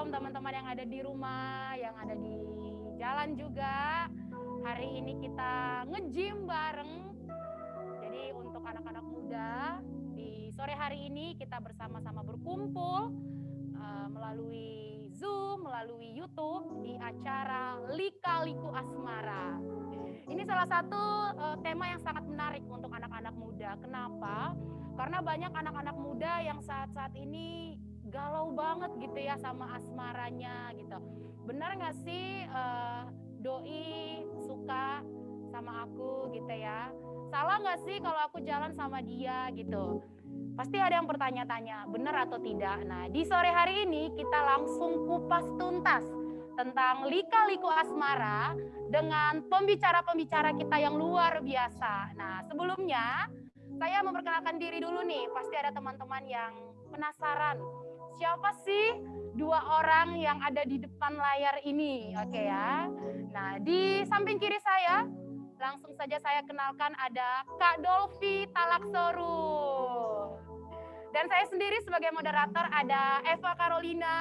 Shalom teman-teman yang ada di rumah, yang ada di jalan juga. Hari ini kita nge-gym bareng. Jadi untuk anak-anak muda, di sore hari ini kita bersama-sama berkumpul melalui Zoom, melalui YouTube di acara Lika-Liku Asmara. Ini salah satu tema yang sangat menarik untuk anak-anak muda. Kenapa? Karena banyak anak-anak muda yang saat-saat ini galau banget gitu ya sama asmaranya gitu. Benar nggak sih doi suka sama aku gitu ya? Salah nggak sih kalau aku jalan sama dia gitu? Pasti ada yang bertanya-tanya, benar atau tidak? Nah, di sore hari ini kita langsung kupas tuntas tentang lika-liku asmara dengan pembicara-pembicara kita yang luar biasa. Nah, sebelumnya saya memperkenalkan diri dulu nih. Pasti ada teman-teman yang penasaran. Siapa sih dua orang yang ada di depan layar ini? Oke ya. Nah, di samping kiri saya, langsung saja saya kenalkan ada Kak Dolfi Talaksoru. Dan saya sendiri sebagai moderator ada Eva Carolina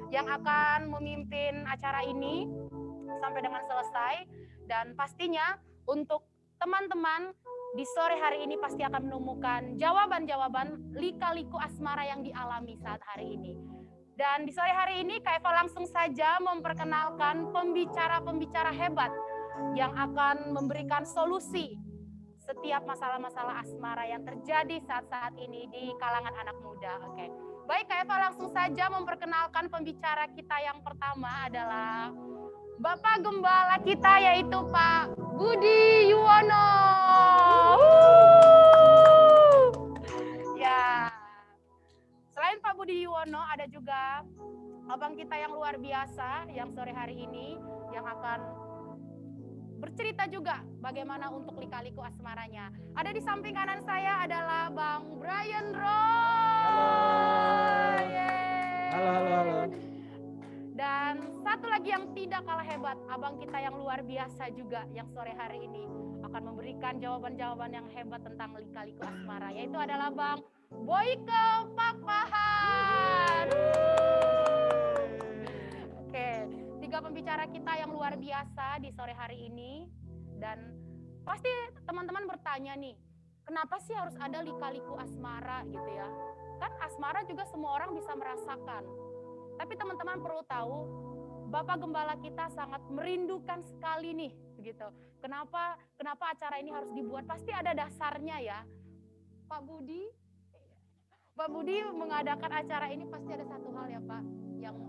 yang akan memimpin acara ini sampai dengan selesai. Dan pastinya untuk teman-teman di sore hari ini pasti akan menemukan jawaban-jawaban lika-liku asmara yang dialami saat hari ini. Dan di sore hari ini Kak Eva langsung saja memperkenalkan pembicara-pembicara hebat yang akan memberikan solusi setiap masalah-masalah asmara yang terjadi saat-saat ini di kalangan anak muda. Oke. Baik, Kak Eva langsung saja memperkenalkan pembicara kita yang pertama adalah Bapak Gembala kita yaitu Pak Budi Yuwono. Ya. Selain Pak Budi Yuwono ada juga abang kita yang luar biasa yang sore hari ini yang akan bercerita juga bagaimana untuk lika-liku asmaranya. Ada di samping kanan saya adalah Bang Brian Roy. Halo. Dan satu lagi yang tidak kalah hebat, abang kita yang luar biasa juga yang sore hari ini akan memberikan jawaban-jawaban yang hebat tentang lika-liku asmara, yaitu adalah Bang Boyke Pakpahan. Oke, tiga pembicara kita yang luar biasa di sore hari ini. Dan pasti teman-teman bertanya nih, kenapa sih harus ada lika-liku asmara gitu ya? Kan asmara juga semua orang bisa merasakan. Tapi teman-teman perlu tahu, Bapak Gembala kita sangat merindukan sekali nih, begitu. Kenapa acara ini harus dibuat? Pasti ada dasarnya ya. Pak Budi mengadakan acara ini pasti ada satu hal ya Pak,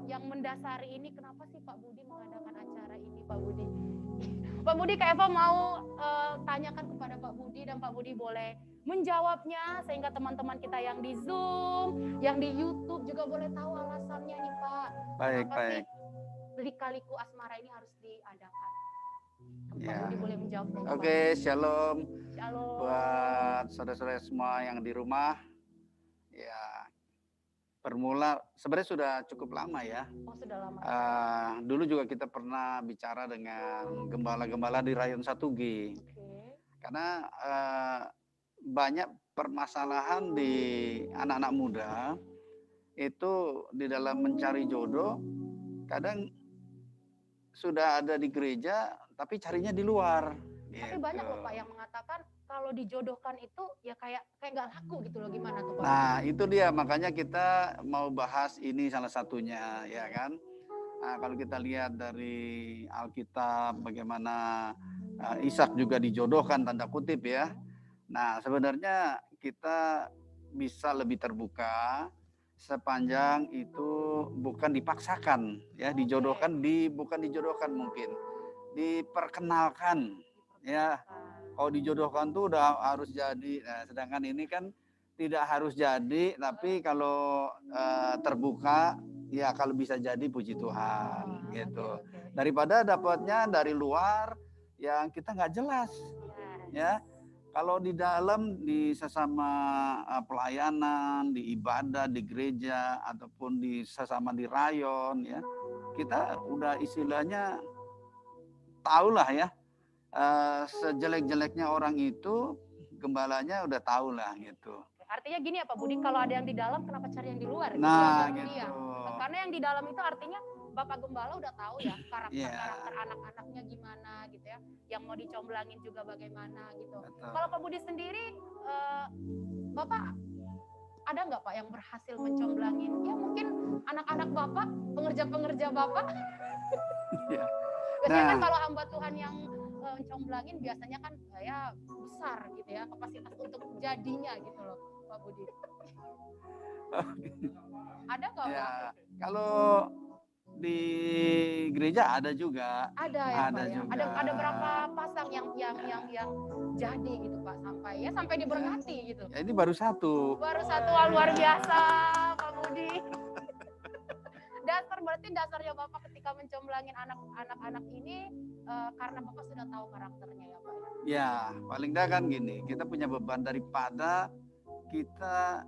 yang mendasari ini. Kenapa sih Pak Budi mengadakan acara ini, Pak Budi? Pak Budi, Kak Eva mau tanyakan kepada Pak Budi, dan Pak Budi boleh menjawabnya sehingga teman-teman kita yang di Zoom, yang di YouTube juga boleh tahu alasannya nih Pak. Kenapa sih lika-liku asmara ini harus diadakan? Pak Budi boleh menjawab. Oke, shalom. Shalom. Buat saudara-saudara semua yang di rumah. Ya, bermula sebenarnya sudah cukup lama ya. Oh, sudah lama. Dulu juga kita pernah bicara dengan gembala-gembala di Rayon 1G. Karena banyak permasalahan di anak-anak muda itu di dalam mencari jodoh, kadang sudah ada di gereja tapi carinya di luar. Tapi gitu. banyak loh Pak yang mengatakan kalau dijodohkan itu ya kayak nggak laku gitu loh, gimana tuh Pak? Nah itu dia, makanya kita mau bahas ini salah satunya ya kan. Nah, kalau kita lihat dari Alkitab bagaimana Ishak juga dijodohkan tanda kutip ya. Nah sebenarnya kita bisa lebih terbuka sepanjang itu bukan dipaksakan ya, dijodohkan bukan dijodohkan, mungkin diperkenalkan ya. Kalau dijodohkan tuh udah harus jadi. Nah, sedangkan ini kan tidak harus jadi, tapi kalau terbuka ya kalau bisa jadi puji Tuhan gitu. Daripada dapatnya dari luar yang kita nggak jelas ya. Kalau di dalam, di sesama pelayanan, di ibadah, di gereja, ataupun di sesama di rayon ya, kita udah istilahnya tahulah ya, sejelek-jeleknya orang itu, gembalanya udah tahulah gitu. Artinya gini ya Pak Budi, kalau ada yang di dalam kenapa cari yang di luar? Nah gitu. Karena yang di dalam itu artinya Bapak Gembala udah tahu ya karakter anak-anaknya gimana gitu ya. Yang mau dicomblangin juga bagaimana gitu. Betul. Kalau Pak Budi sendiri, Bapak ada nggak Pak yang berhasil mencomblangin? Ya mungkin anak-anak Bapak, pengerja-pengerja Bapak. Ya. Biasanya kan Nah. kalau hamba Tuhan yang mencomblangin biasanya kan ya besar gitu ya, kapasitas untuk jadinya gitu loh Pak Budi. Ada nggak Pak? Ya, kalau di gereja ada juga. Ada ya Ada Pak ya. juga. Ada berapa pasang yang jadi gitu Pak sampai diberkati gitu. Ya, ini baru satu. Baru satu, luar biasa Pak Budi. Berarti dasarnya Bapak ketika mencomblangin anak-anak ini karena Bapak sudah tahu karakternya ya Pak ya. Ya, paling enggak kan gini, kita punya beban daripada kita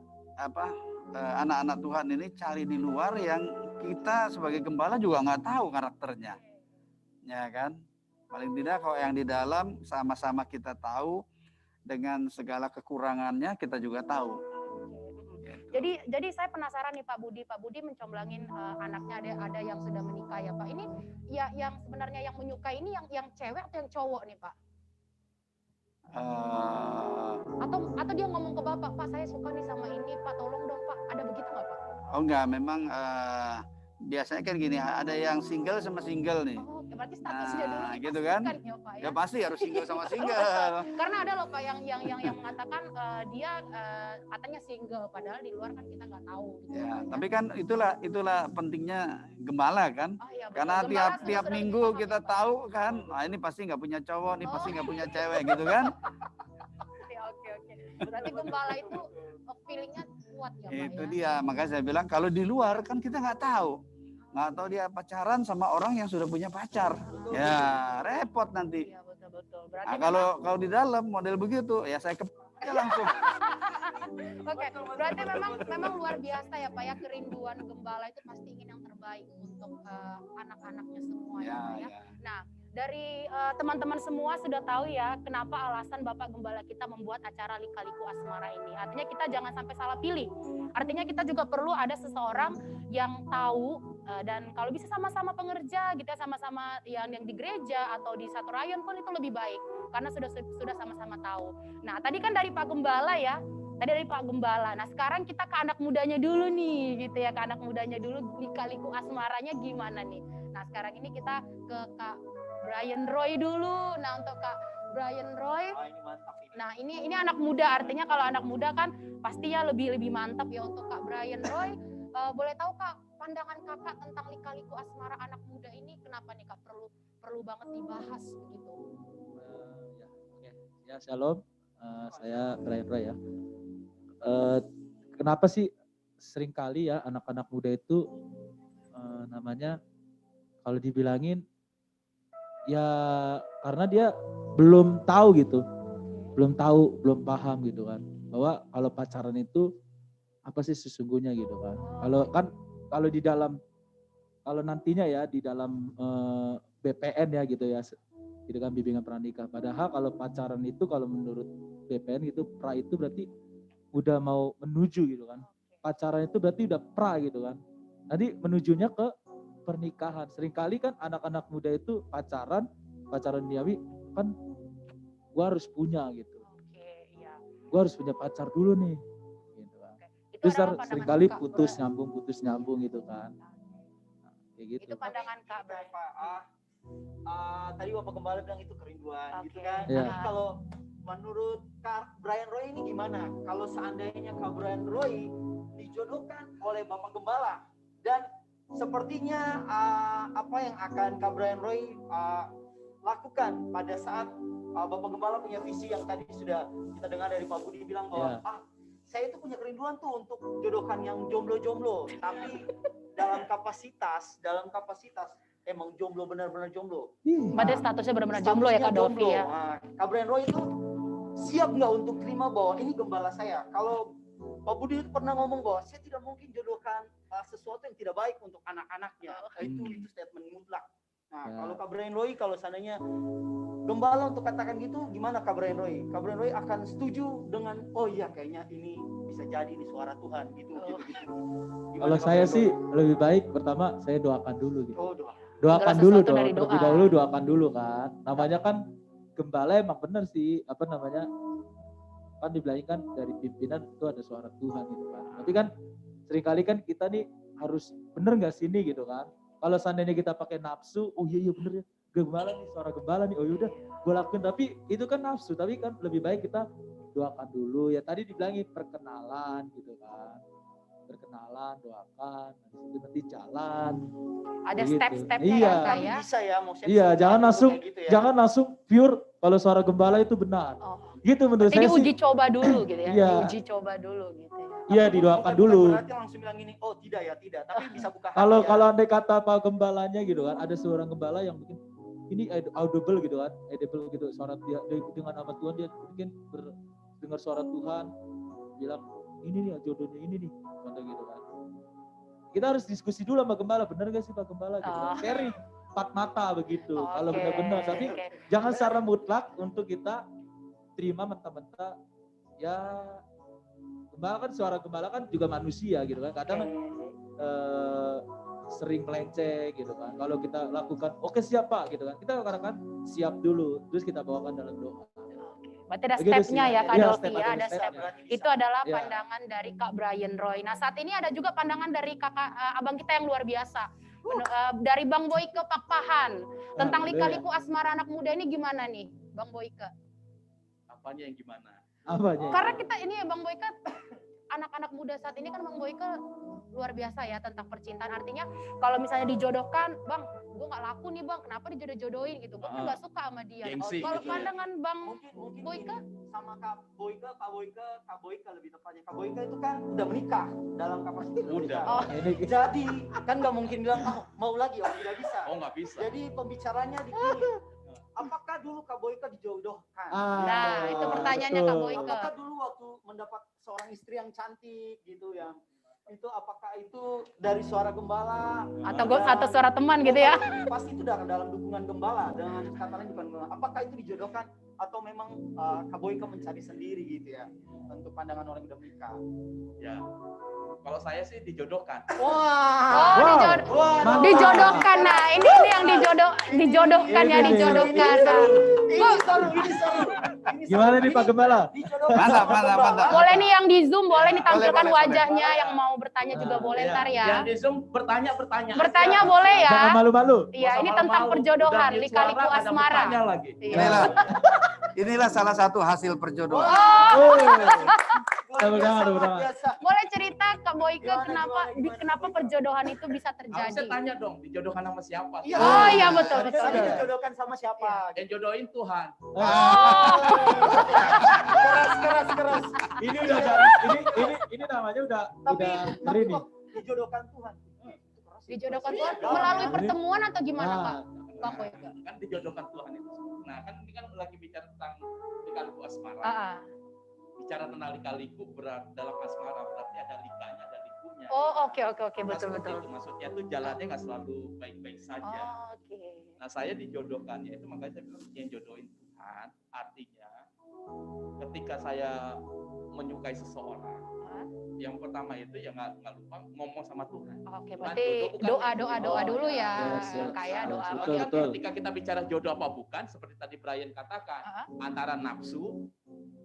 anak-anak Tuhan ini cari di luar yang kita sebagai gembala juga nggak tahu karakternya. Ya kan? Paling tidak kalau yang di dalam sama-sama kita tahu, dengan segala kekurangannya kita juga tahu. Jadi saya penasaran nih Pak Budi mencomblangin anaknya, ada yang sudah menikah ya Pak. Ini ya yang sebenarnya yang menyukai ini yang cewek atau yang cowok nih Pak? Atau dia ngomong ke Bapak, Pak saya suka nih sama ini Pak, tolong dong Pak. Ada begitu nggak Pak? Oh enggak, memang biasanya kan gini, ada yang single sama single nih. Oh, berarti statusnya dulu gitu kan? Ya, Pak, ya? Ya pasti harus single sama single. Karena ada loh Pak yang mengatakan dia katanya single, padahal di luar kan kita nggak tahu. Gitu, ya, Pak, tapi kan itulah pentingnya gembala kan. Oh, iya, karena tiap minggu kita ya, tahu kan, ini pasti nggak punya cowok, ini pasti nggak punya cewek gitu kan. Oke. Berarti gembala itu feelingnya kuat ya Pak ya? Itu dia, makanya saya bilang kalau di luar kan kita nggak tahu dia pacaran sama orang yang sudah punya pacar. Ya repot nanti. Iya betul. Berarti Nah, kalau di dalam model begitu ya saya langsung. Oke, berarti memang luar biasa ya Pak ya, kerinduan gembala itu pasti ingin yang terbaik untuk anak-anaknya semua ya Pak ya. Nah, dari teman-teman semua sudah tahu ya kenapa alasan Bapak Gembala kita membuat acara Lika-Liku Asmara ini. Artinya kita jangan sampai salah pilih. Artinya kita juga perlu ada seseorang yang tahu dan kalau bisa sama-sama pengerja gitu ya, sama-sama yang di gereja atau di satu rayon pun itu lebih baik karena sudah sama-sama tahu. Nah, tadi kan dari Pak Gembala ya. Tadi dari Pak Gembala. Nah, sekarang kita ke anak mudanya dulu nih gitu ya, ke anak mudanya dulu Lika-Liku Asmaranya gimana nih. Nah, sekarang ini kita ke Kak Brian Roy dulu. Nah, untuk Kak Brian Roy. Ini mantap ini. Nah, ini anak muda, artinya kalau anak muda kan pastinya lebih mantap ya untuk Kak Brian Roy. Boleh tahu Kak, pandangan Kakak tentang Lika-Liku Asmara anak muda ini kenapa nih Kak perlu banget dibahas begitu? Ya, shalom. Saya Brian Roy ya. Kenapa sih seringkali ya anak-anak muda itu namanya kalau dibilangin ya karena dia belum tahu gitu, belum paham gitu kan, bahwa kalau pacaran itu apa sih sesungguhnya gitu kan. Kalau nantinya ya di dalam BPN ya gitu ya, gitu kan, bimbingan pranikah. Padahal kalau pacaran itu kalau menurut BPN itu pra itu berarti udah mau menuju gitu kan. Pacaran itu berarti udah pra gitu kan. Nanti menujunya ke pernikahan. Seringkali kan anak-anak muda itu pacaran duniawi kan, gua harus punya gitu. Iya. Gua harus punya pacar dulu nih. Gitu kan. Terus seringkali putus nyambung gitu kan. Nah, kayak gitu. Itu pandangan Kak Bray. Tadi Bapak Gembala bilang itu kerinduan gitu kan. Yeah. Tapi kalau menurut Kak Brian Roy ini gimana? Kalau seandainya Kak Brian Roy dijodohkan oleh Bapak Gembala dan sepertinya apa yang akan Kak Brian Roy lakukan pada saat Bapak Gembala punya visi yang tadi sudah kita dengar dari Pak Budi bilang bahwa saya itu punya kerinduan tuh untuk jodohkan yang jomblo-jomblo, tapi dalam kapasitas emang jomblo, benar-benar jomblo. Padahal statusnya benar-benar jomblo ya Kak Dovi ya. Nah, Kak Brian Roy itu siap nggak untuk terima bahwa ini gembala saya? Kalau Pak Budi itu pernah ngomong bahwa saya tidak mungkin jodohkan sesuatu yang tidak baik untuk anak-anaknya. Itu statement mutlak. Nah, Ya. kalau Kak Brian Roy, kalau seandainya gembala untuk katakan gitu, gimana Kak Brian Roy? Kak Brian Roy akan setuju dengan, oh iya kayaknya ini bisa jadi ini suara Tuhan gitu. Gimana Kalau Kak saya Brian sih Roy? lebih baik pertama saya doakan dulu gitu. Oh doa. Doakan Segala dulu sesuatu dong, dari terlebih doa. dahulu doakan dulu kan. Namanya kan gembala emang bener sih, apa namanya, kan dibilangin kan dari pimpinan itu ada suara Tuhan gitu kan. Tapi kan seringkali kan kita nih harus bener nggak sih ini gitu kan. Kalau seandainya kita pakai nafsu, oh iya bener ya, gembala nih, suara gembala nih, oh yaudah gue lakuin. Tapi itu kan nafsu, tapi kan lebih baik kita doakan dulu. Ya tadi dibilangin perkenalan gitu kan. Perkenalan, doakan, nanti jalan. Ada Begitu. step-stepnya Iya. ya Kak Tapi ya. bisa ya, maksudnya Iya, bisa jangan jadi langsung, kayak gitu ya. jangan langsung pure kalau suara gembala itu benar. Oh. Gitu menurut Jadi saya diuji sih. coba dulu gitu ya. Iya. Diuji coba dulu gitu ya. Iya, Tapi didoakan bukan dulu. berarti langsung bilang gini, oh tidak ya, tidak. Tapi bisa buka hati Kalau ya. kalau andai kata Pak Gembalanya gitu kan, ada seorang gembala yang mungkin ini audible gitu kan, audible gitu, suara dia dengan nama Tuhan dia mungkin dengar suara Tuhan bilang ini nih jodohnya ini nih, contoh gitu kan. Kita harus diskusi dulu sama gembala, bener gak sih Pak Gembala? Gitu. Oh. Sharing, empat mata begitu. Kalau Oke, benar-benar, tapi oke. jangan secara mutlak untuk kita terima mentah-mentah. Ya gembala kan, suara gembala kan juga manusia gitu kan. Kadang sering melenceng gitu kan. Kalau kita lakukan, oke siap Pak gitu kan. Kita kadang-kadang siap dulu, terus kita bawakan dalam doa. Berarti ada Begitu stepnya sih. ya Kak Iya, Dolphy step ya, ada ada stepnya. step. Itu adalah Ya. pandangan dari Kak Brian Roy. Nah saat ini ada juga pandangan dari abang kita yang luar biasa. Dari Bang Boyke Pakpahan. Tentang lika-liku asmara anak muda ini gimana nih Bang Boyke? Apanya yang gimana? Apanya? Karena kita ini ya Bang Boyke, anak-anak muda saat ini kan Bang Boyke luar biasa ya tentang percintaan. Artinya kalau misalnya dijodohkan, Bang, gue gak laku nih Bang, kenapa dijodoh-jodohin gitu. Gue kan gak suka sama dia. Gengsi Kalau gitu ya. pandangan Bang Mungkin Boyke? gini, sama Kak Boyke lebih tepatnya. Kak Boyke itu kan udah menikah dalam kapasitas Udah. menikah. Oh. Ini Jadi kan nggak mungkin bilang mau lagi, tidak bisa. Oh nggak bisa. Jadi pembicaranya di sini. Apakah dulu Kak Boyke dijodohkan? Nah, itu pertanyaannya Kak betul. Boyke. Apakah dulu waktu mendapat seorang istri yang cantik gitu yang itu apakah itu dari suara gembala Atau suara teman gitu ya? Pasti itu dalam dukungan gembala dengan kata lain bukan gembala. Apakah itu dijodohkan atau memang Kak Boyke mencari sendiri gitu ya untuk pandangan orang yang udah menikah? Ya. Kalau saya sih dijodohkan. Oh, Wah, dijodohkan. Nah, ini yang dijodohkan ya, Ini. dijodohkan. Ini seru. Gimana nih Pak Gembala? Dijodohkan Mantap, sama mantap, gembala. mantap. Boleh nih yang di Zoom, boleh ditampilkan Boleh. wajahnya, yang mau bertanya juga Nah, boleh Iya. ntar ya. Yang di Zoom bertanya. Bertanya boleh ya. Jangan malu-malu. Iya, ini tentang perjodohan, lika-liku asmara. Lagi. Iya. Inilah salah satu hasil perjodohan. Oh, Tepuk tangan, tepuk tangan. boleh cerita Kak Boyke Gimana? kenapa perjodohan itu bisa Harusnya terjadi? tanya dong, dijodohkan sama siapa? Iya. Oh iya betul. Tadi dijodohkan sama siapa? Yang jodohin Tuhan. Oh, Keras. Ini udah ini namanya udah Tapi ngeri nih. dijodohkan Tuhan. dijodohkan Tuhan melalui pertemuan atau gimana Kak? Nah, Kak Boyke. Kan dijodohkan Tuhan itu. Nah kan ini kan lagi bicara tentang lika-liku asmara. Ah. Bicara tentang lika-liku dalam asmara berarti ada likanya, ada likunya. Oh, oke Nah, betul. seperti itu. Maksudnya tuh jalannya nggak selalu baik-baik saja. Oh, oke. Nah saya dijodohkannya itu makanya saya bilang yang jodohin Tuhan. Artinya ketika saya menyukai seseorang, Hah? yang pertama itu ya nggak lupa ngomong sama Tuhan. Oke, Bukan berarti jodoh, bukan doa jodoh. dulu ya. Yes, Kayak doa. betul, Tapi kan betul. ketika kita bicara jodoh apa bukan, seperti tadi Brian katakan, Ah. antara nafsu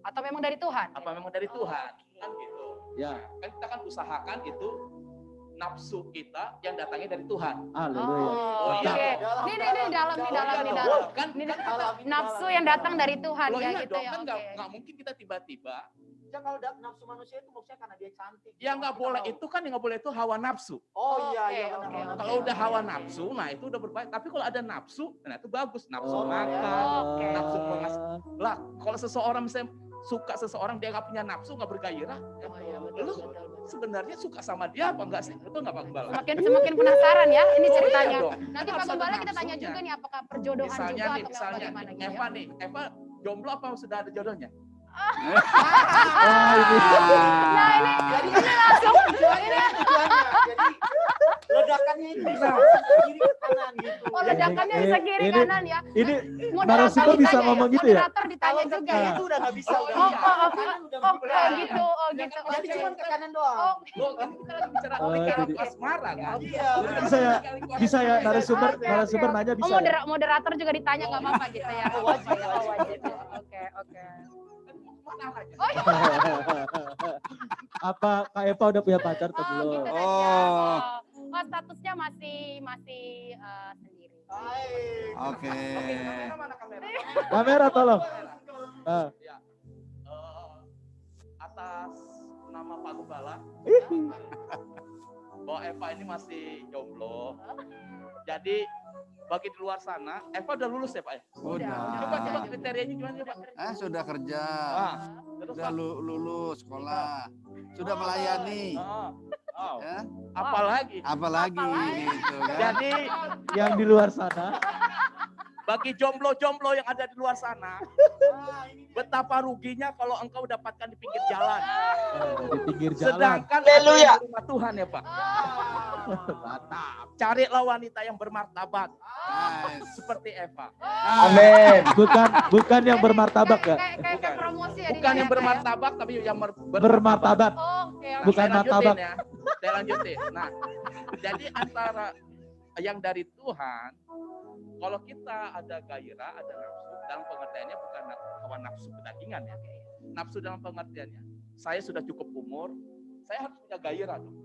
Atau memang dari Tuhan? apa memang dari Tuhan, Oke. kan gitu. Ya. Nah, kan kita kan usahakan itu nafsu kita yang datangnya dari Tuhan. Haleluya. Oh, iya. oke. Dalam. Ini dalam. Kan, Ini Dalam. nafsu yang datang dari Tuhan loh ya iya gitu dong, ya. kan Oke. nggak mungkin kita tiba-tiba. Ya kalau nafsu manusia itu maksudnya karena dia cantik. Yang nggak boleh itu kan yang nggak boleh itu hawa nafsu. Oh iya, Oke, benar. oke, oke. Kalau udah hawa nafsu, nah itu udah berbahaya. Tapi kalau ada nafsu, nah itu bagus. Nafsu Oh. makan. Oke. Nafsu Lah, kalau seseorang misalnya suka seseorang dia nggak punya nafsu, nggak bergairah, ya, Oh iya betul. lu sebenarnya suka sama dia apa enggak sih? Betul nggak Pak Gembala? Semakin penasaran ya ini Oh, iya ceritanya. dong. Nanti Kan Pak harus ada Gembala kita tanya nafsunya. juga nih apakah perjodohan Misalnya juga nih, atau memang misalnya bagaimana gitu Eva ya. nih, Eva jomblo apa sudah ada jodohnya? Wah, ini. Nah ini langsung Tujuannya. Jadi ledakannya itu bisa langsung ke kiri ke kanan gitu. Oh, ledakan Tangannya bisa kiri ini- kanan ya. Ini Moderator narasumber bisa ditanya ngomong gitu ya? Moderator ditanya juga ya. itu udah nggak bisa udah. Oh, iya. oh, Kanan udah Oh, berat. gitu, oh gitu. Jadi Oke. cuma ke kanan doang. Oh, Loh, kan kita lagi bicara Oh, jadi- asmara kan. Iya. Jadi bisa ya narasumber Oke, narasumber oke. nanya Oh, bisa ya? moderator juga ditanya nggak apa-apa gitu ya. Oh, wajib, Oh, wajib. wajib. Oke, oke. Oh, Apa Kak Eva udah punya pacar atau Oh, belum? gitu tadi ya. Oh. Oh, statusnya masih sendiri. Baik. Oke. kamera mana kamera? Kamera tolong. Ah. Ya. Atas nama Pak Gembala, bahwa Eva ini masih jomblo. Jadi bagi di luar sana, Eva udah lulus ya Pak ya? Udah. Coba kriterianya gimana ya Pak? Sudah kerja. Terus Sudah Pak? lulus sekolah. Sudah melayani. Oh, Ya. apalagi. Apalagi gitu kan. Jadi Yang di luar sana. bagi jomblo-jomblo yang ada di luar sana, betapa ruginya kalau engkau dapatkan di pinggir jalan. Di pinggir jalan. Sedangkan ada yang di rumah Tuhan ya Pak. Mantap. Carilah wanita yang bermartabat Nice. seperti Eva. Amin. Bukan yang bermartabak ya? Kayak promosi ya. Bukan di yang sana ya. bermartabat tapi yang Bermartabat. Oh, oke. Nah, Bukan saya lanjutin martabak. ya. Saya lanjutin. Nah, jadi antara yang dari Tuhan, kalau kita ada gairah, ada nafsu, dalam pengertiannya bukan hawa nafsu kedagingan ya. Nafsu dalam pengertiannya, saya sudah cukup umur, saya harus punya gairah dong.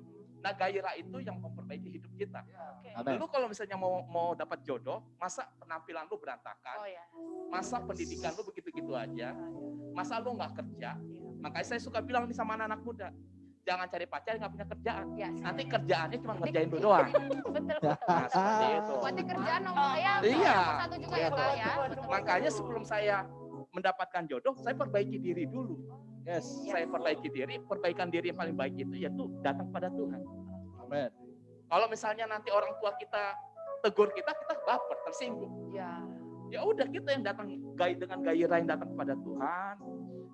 Nah, gairah itu yang memperbaiki hidup kita. Oke. Amin. Dulu kalau misalnya mau dapat jodoh, masa penampilan lu berantakan, Oh ya. masa pendidikan lu begitu-gitu aja, masa lu nggak kerja. Makanya saya suka bilang nih sama anak-anak muda, jangan cari pacar yang nggak punya kerjaan. Ya. Nanti kerjaannya cuma ngerjain lu doang. Betul. Nah, seperti itu. Berarti kerjaan nomor ya. Iya. Nomor satu juga ya Kak ya. Betul. Makanya sebelum saya mendapatkan jodoh, saya perbaiki diri dulu. Yes. Saya perbaiki diri, perbaikan diri yang paling baik itu yaitu datang pada Tuhan. Amin. Kalau misalnya nanti orang tua kita tegur kita baper, tersinggung. Ya. Ya udah kita yang datang dengan gairah yang datang kepada Tuhan,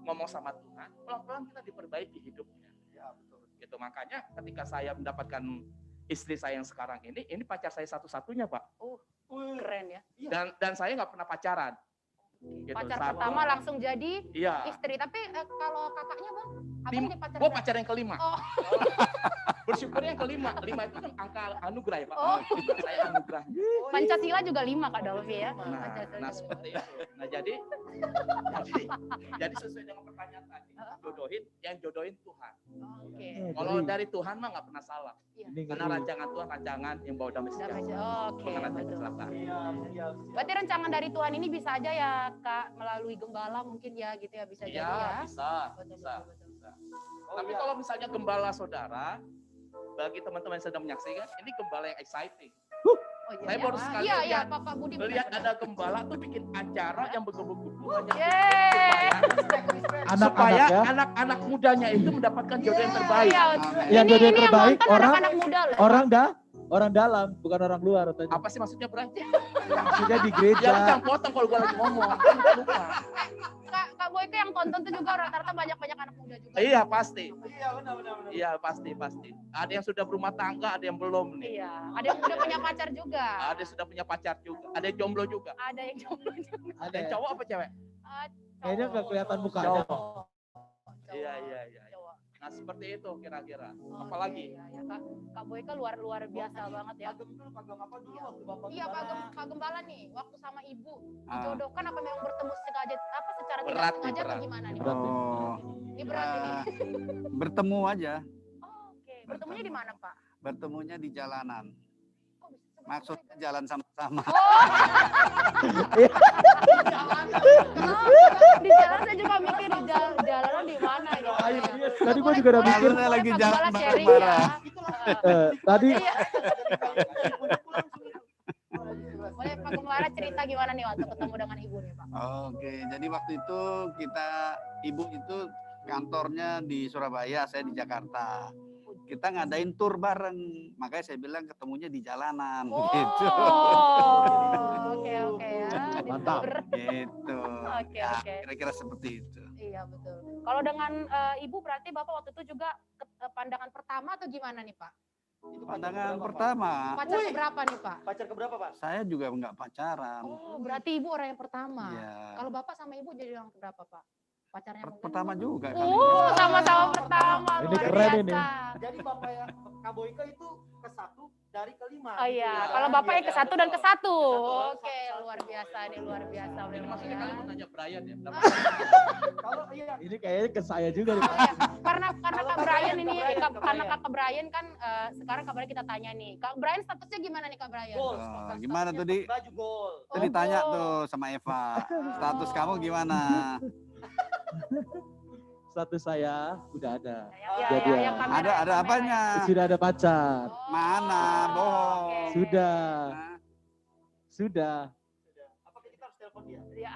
ngomong sama Tuhan, pelan-pelan kita diperbaiki hidupnya. Ya, betul. Gitu, makanya ketika saya mendapatkan istri saya yang sekarang ini pacar saya satu-satunya Pak. Keren ya. Dan saya nggak pernah pacaran. Gitu, Pacar satu. pertama langsung jadi Iya. istri. Tapi kalau kakaknya Bang, apa Lima. ini pacar? Gue pacar yang kelima. Oh. Bersyukurnya yang kelima. 5 itu kan angka anugerah ya Pak. Oh. Saya anugerah. Pancasila juga 5 Kak Dolfi ya. Nah, Pancasila nah juga seperti itu. Nah jadi sesuai dengan pertanyaan tadi, yang jodohin Tuhan. lima. Oke. Kalau dari Tuhan mah nggak pernah salah. Ini Karena rancangan Tuhan rancangan yang bawa damai Damai sejahtera. sejahtera. Oke, Bukan rancangan betul. kecelakaan. Siap. Berarti rancangan dari Tuhan ini bisa aja ya Kak melalui gembala mungkin ya gitu ya bisa jadi Iya, ya. bisa. Betul, Bisa. betul, betul. bisa. Tapi kalau misalnya gembala saudara, bagi teman-teman yang sedang menyaksikan, ini gembala yang exciting. Oh, iya, Saya ya. baru sekali Iya, lihat- Pak Budi. Lihat ada gembala tuh bikin acara yang bergebu-gebu hanya Yeay. anak-anak supaya ya. anak-anak mudanya itu mendapatkan jodoh yang terbaik. Iya. Amin. Yang jodoh yang Ini terbaik nonton orang anak-anak muda loh. orang dalam, bukan orang luar. Apa sih maksudnya berarti? Maksudnya di Ya lu gereja. jangan potong kalau gua lagi ngomong. Lupa. Kak Boyke yang tonton tuh juga rata-rata banyak-banyak anak muda juga. Iya pasti. Iya, benar. Iya pasti. Ada yang sudah berumah tangga, ada yang belum nih. Iya, ada yang udah punya pacar juga. Ada yang sudah punya pacar juga, ada yang jomblo juga. Ada yang jomblo juga. Ada yang cowok apa cewek? Kayaknya nggak kelihatan mukanya. Cowok. Iya. Cowok. Nah seperti itu kira-kira. Oke, Apalagi? iya, iya. Kak Boyke luar biasa banget ya. Pagam apa dulu waktu Bapak Iya Gembala? Pak Gembala nih, waktu sama ibu Ah. dijodohkan apa memang bertemu sengaja apa secara tidak Berat nih, sengaja atau berat. gimana nih? Berat. Oh, Ini berat ini. ya, bertemu aja. Oh, oke, bertemunya di mana Pak? Bertemunya di jalanan. Kok bisa sebenarnya Maksudnya itu? jalan sama-sama. Di jalan saya juga mikir di jalan di mana gitu. Tadi gua juga udah mikir. Maksudnya lagi Pak jalan Gembala sharing ya. bareng-bareng. Tadi Iya. Boleh Pak Gembala cerita gimana nih waktu ketemu dengan ibu nih Pak? Oke, jadi waktu itu ibu itu kantornya di Surabaya, saya di Jakarta. Kita ngadain tur bareng, makanya saya bilang ketemunya di jalanan, gitu. Oke ya. Di Mantap. tour. Gitu. Oke, Ya, oke. kira-kira seperti itu. Iya betul. Kalau dengan ibu berarti bapak waktu itu juga pandangan pertama atau gimana nih Pak? Itu pacar Pandangan keberapa, Pak? pertama, Pacar Wih. keberapa nih Pak? Pacar keberapa, Pak? saya juga nggak pacaran. Oh, berarti ibu orang yang pertama. Iya. Kalau bapak sama ibu jadi orang keberapa Pak? Pacarnya mungkin? Pertama juga kali. Oh, sama-sama pertama. Ini luar keren biasa. ini. Jadi Bapak ya, Kak Boyka itu ke-1 dari ke-5. Oh iya, Iya, kalau bapak yang iya, ke-1 dan betul. ke-1. Ke-1. Oke, luar biasa nih, luar biasa. Jadi maksudnya kalian mau nanya Brian ya? berapa? Kalau iya, Ini kayaknya ke saya juga nih. Oh, iya. Karena Kalau Kak Kak Brian Brian, ini, Kak Brian, Kak karena Brian. Kak Brian kan sekarang Kak Brian kita tanya nih. Kak Brian statusnya gimana nih Kak Brian? gol. Oh, gimana tuh, Di? Baju gol. Itu ditanya Oh. tuh sama Eva, status kamu gimana? Status saya udah ada. Ya, Jadi ya, yang kamera, Ada yang kamera. apanya? Sudah ada pacar. Oh, Mana? Bohong. oke. Sudah. Hah? Sudah. Apakah kita harus telepon dia? Ya.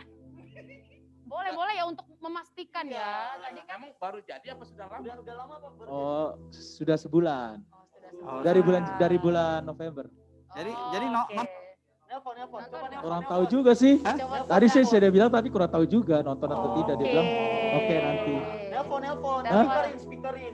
Boleh ya untuk memastikan ya. Tadi kan Emang baru jadi apa sudah lama? Udah lama, Pak. Baru Oh, sudah sebulan. Oh, Dari bulan November. Jadi no- oke. Nelpon. Coba nelpon. Kurang tahu juga sih. Hah? Coba Tadi sih telepon. saya bilang tapi kurang tahu juga nonton atau tidak. Dia bilang oke, nanti. Nelpon. Hah? Speakerin.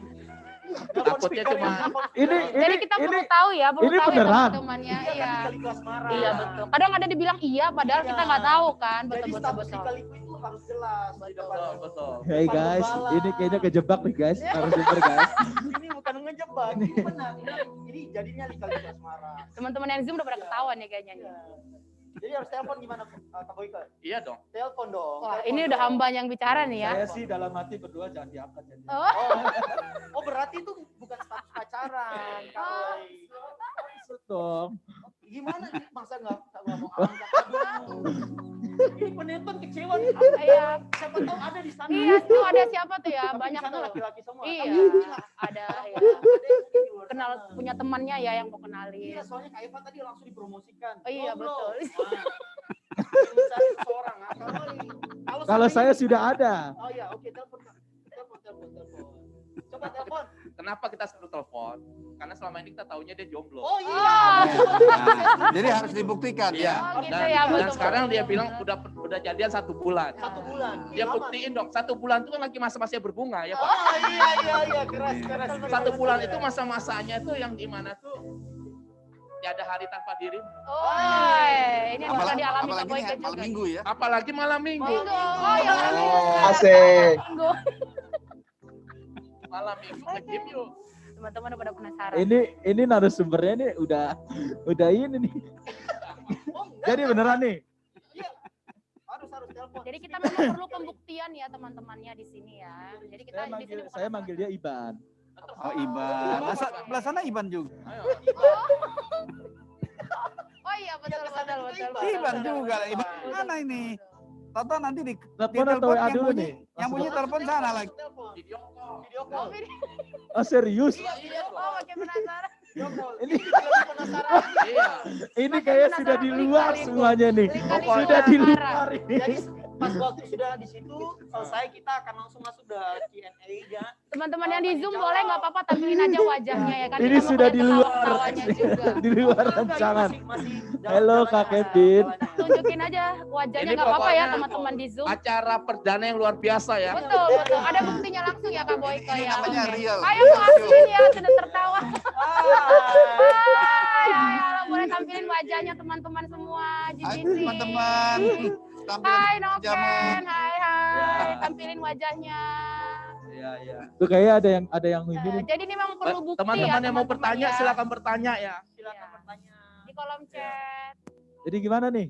Takutnya cuma Jadi kita perlu tahu ya, perlu ini tahu ya beneran. teman-temannya. Iya. Iya. Kali kelas marah. Iya betul. Kadang ada dibilang iya, padahal Iya. kita nggak tahu kan. Jadi Betul betul status betul. kaliku itu harus jelas. di depan. betul, betul. Hey guys, ini kayaknya kejebak nih guys. Harus denger guys. Ini bukan ngejebak, ini benar. Ini jadinya kali kelas marah. Teman-teman yang Zoom udah pada ketahuan ya kayaknya nih. Iya. Jadi harus telepon gimana, Kak Boyka? Iya dong. Telepon dong. Wah, telepon ini udah dong. hamba yang bicara nih ya. Saya sih dalam hati berdua jangan diangkat. Jangan Oh, Oh, berarti itu bukan status pacaran, Kak Roy. diangkat dong. Gimana nih? Masa nggak mau angkat? Aduh. Ini penonton kecewa nih. iya. Siapa tahu ada di sana. Iya, tuh ada siapa tuh ya? Tapi Banyak di sana tuh. laki-laki semua. Iya, Tapi nggak- ada ya. ada yang mungkin di luar Kenal sana. punya temannya ya yang mau kenalin. Iya, soalnya Kak Eva tadi langsung dipromosikan. Oh iya, Jomblo. betul. Wah. Mencari seseorang. Ah, Kalau saya seandainya- sudah ada. Oh iya, oke, telepon. Kak. Telepon. Coba telepon. Kenapa kita selalu telepon? Karena selama ini kita taunya dia jomblo. Oh iya. Nah, jadi harus dibuktikan Iya. ya. Oh gitu Dan, ya, dan betul. sekarang dia betul, bilang betul. udah jadian 1 bulan. 1 bulan. Dia Lama. buktiin dong, 1 bulan itu kan lagi masa-masa berbunga ya Pak. Oh iya, keras. 1 bulan itu masa-masanya tuh yang dimana tuh tiada hari tanpa dirimu. Oh, ini yang bisa dialami Kak apalagi Boyka nih, malam juga. minggu ya. Apalagi malam minggu. Minggu. Oh, ya Oh. Asik. Minggu. Malam minggu nge-gym yuk. Teman-teman udah pada penasaran. Ini narasumbernya nih udah ini nih. Oh, enggak. Jadi beneran nih. Harus telepon. Jadi kita memang perlu pembuktian ya teman-temannya di sini ya. Jadi kita di sini bukan Saya manggil dia Iban. Oh Iban. Belah sana Iban juga. Ayo. Oh iya betul Iya, kesana betul juga betul. Iban betul, juga. betul, Iban betul, mana betul, ini? betul. Toto nanti di Telepon atau WA dulu nih? yang bunyi telepon sana lagi. Video call. Video Oh, call. video. Oh serius? Iya Oh, dong. makin penasaran. Video call. Ini- Ini penasaran. Iya. Ini Makin kayak penasaran, sudah di luar lika-liku. semuanya nih. Lika-liku Sudah di marah. luar ini. Jadi pas waktu sudah di situ selesai kita akan langsung masuk ke Q&A ya. Teman-teman yang di Zoom boleh nggak apa-apa tampilin aja wajahnya ya kan. Ini Kita mau sudah lihat di luar. ketawa-ketawanya juga. Di luar Enggak, ini rancangan. masih Halo, Kak Kevin. Tunjukin aja wajahnya Ini nggak apa-apa ya pokoknya teman-teman di Zoom. Acara perdana yang luar biasa ya. Betul, betul. Ada buktinya langsung ya Kak Boyka Ini ya. namanya Oke. real. Ayo mau asli ya, sudah tertawa. Hai, ayo, boleh tampilin wajahnya teman-teman semua. Hai GBC. teman-teman. Hai Tampil Noken, jamu. hai. Tampilin wajahnya. Iya. Tuh kayaknya ada yang ini nih. Jadi ini memang perlu bukti Teman-teman ya yang mau teman-teman bertanya ya. silakan bertanya ya. Silakan bertanya. Di kolom chat. Jadi gimana nih?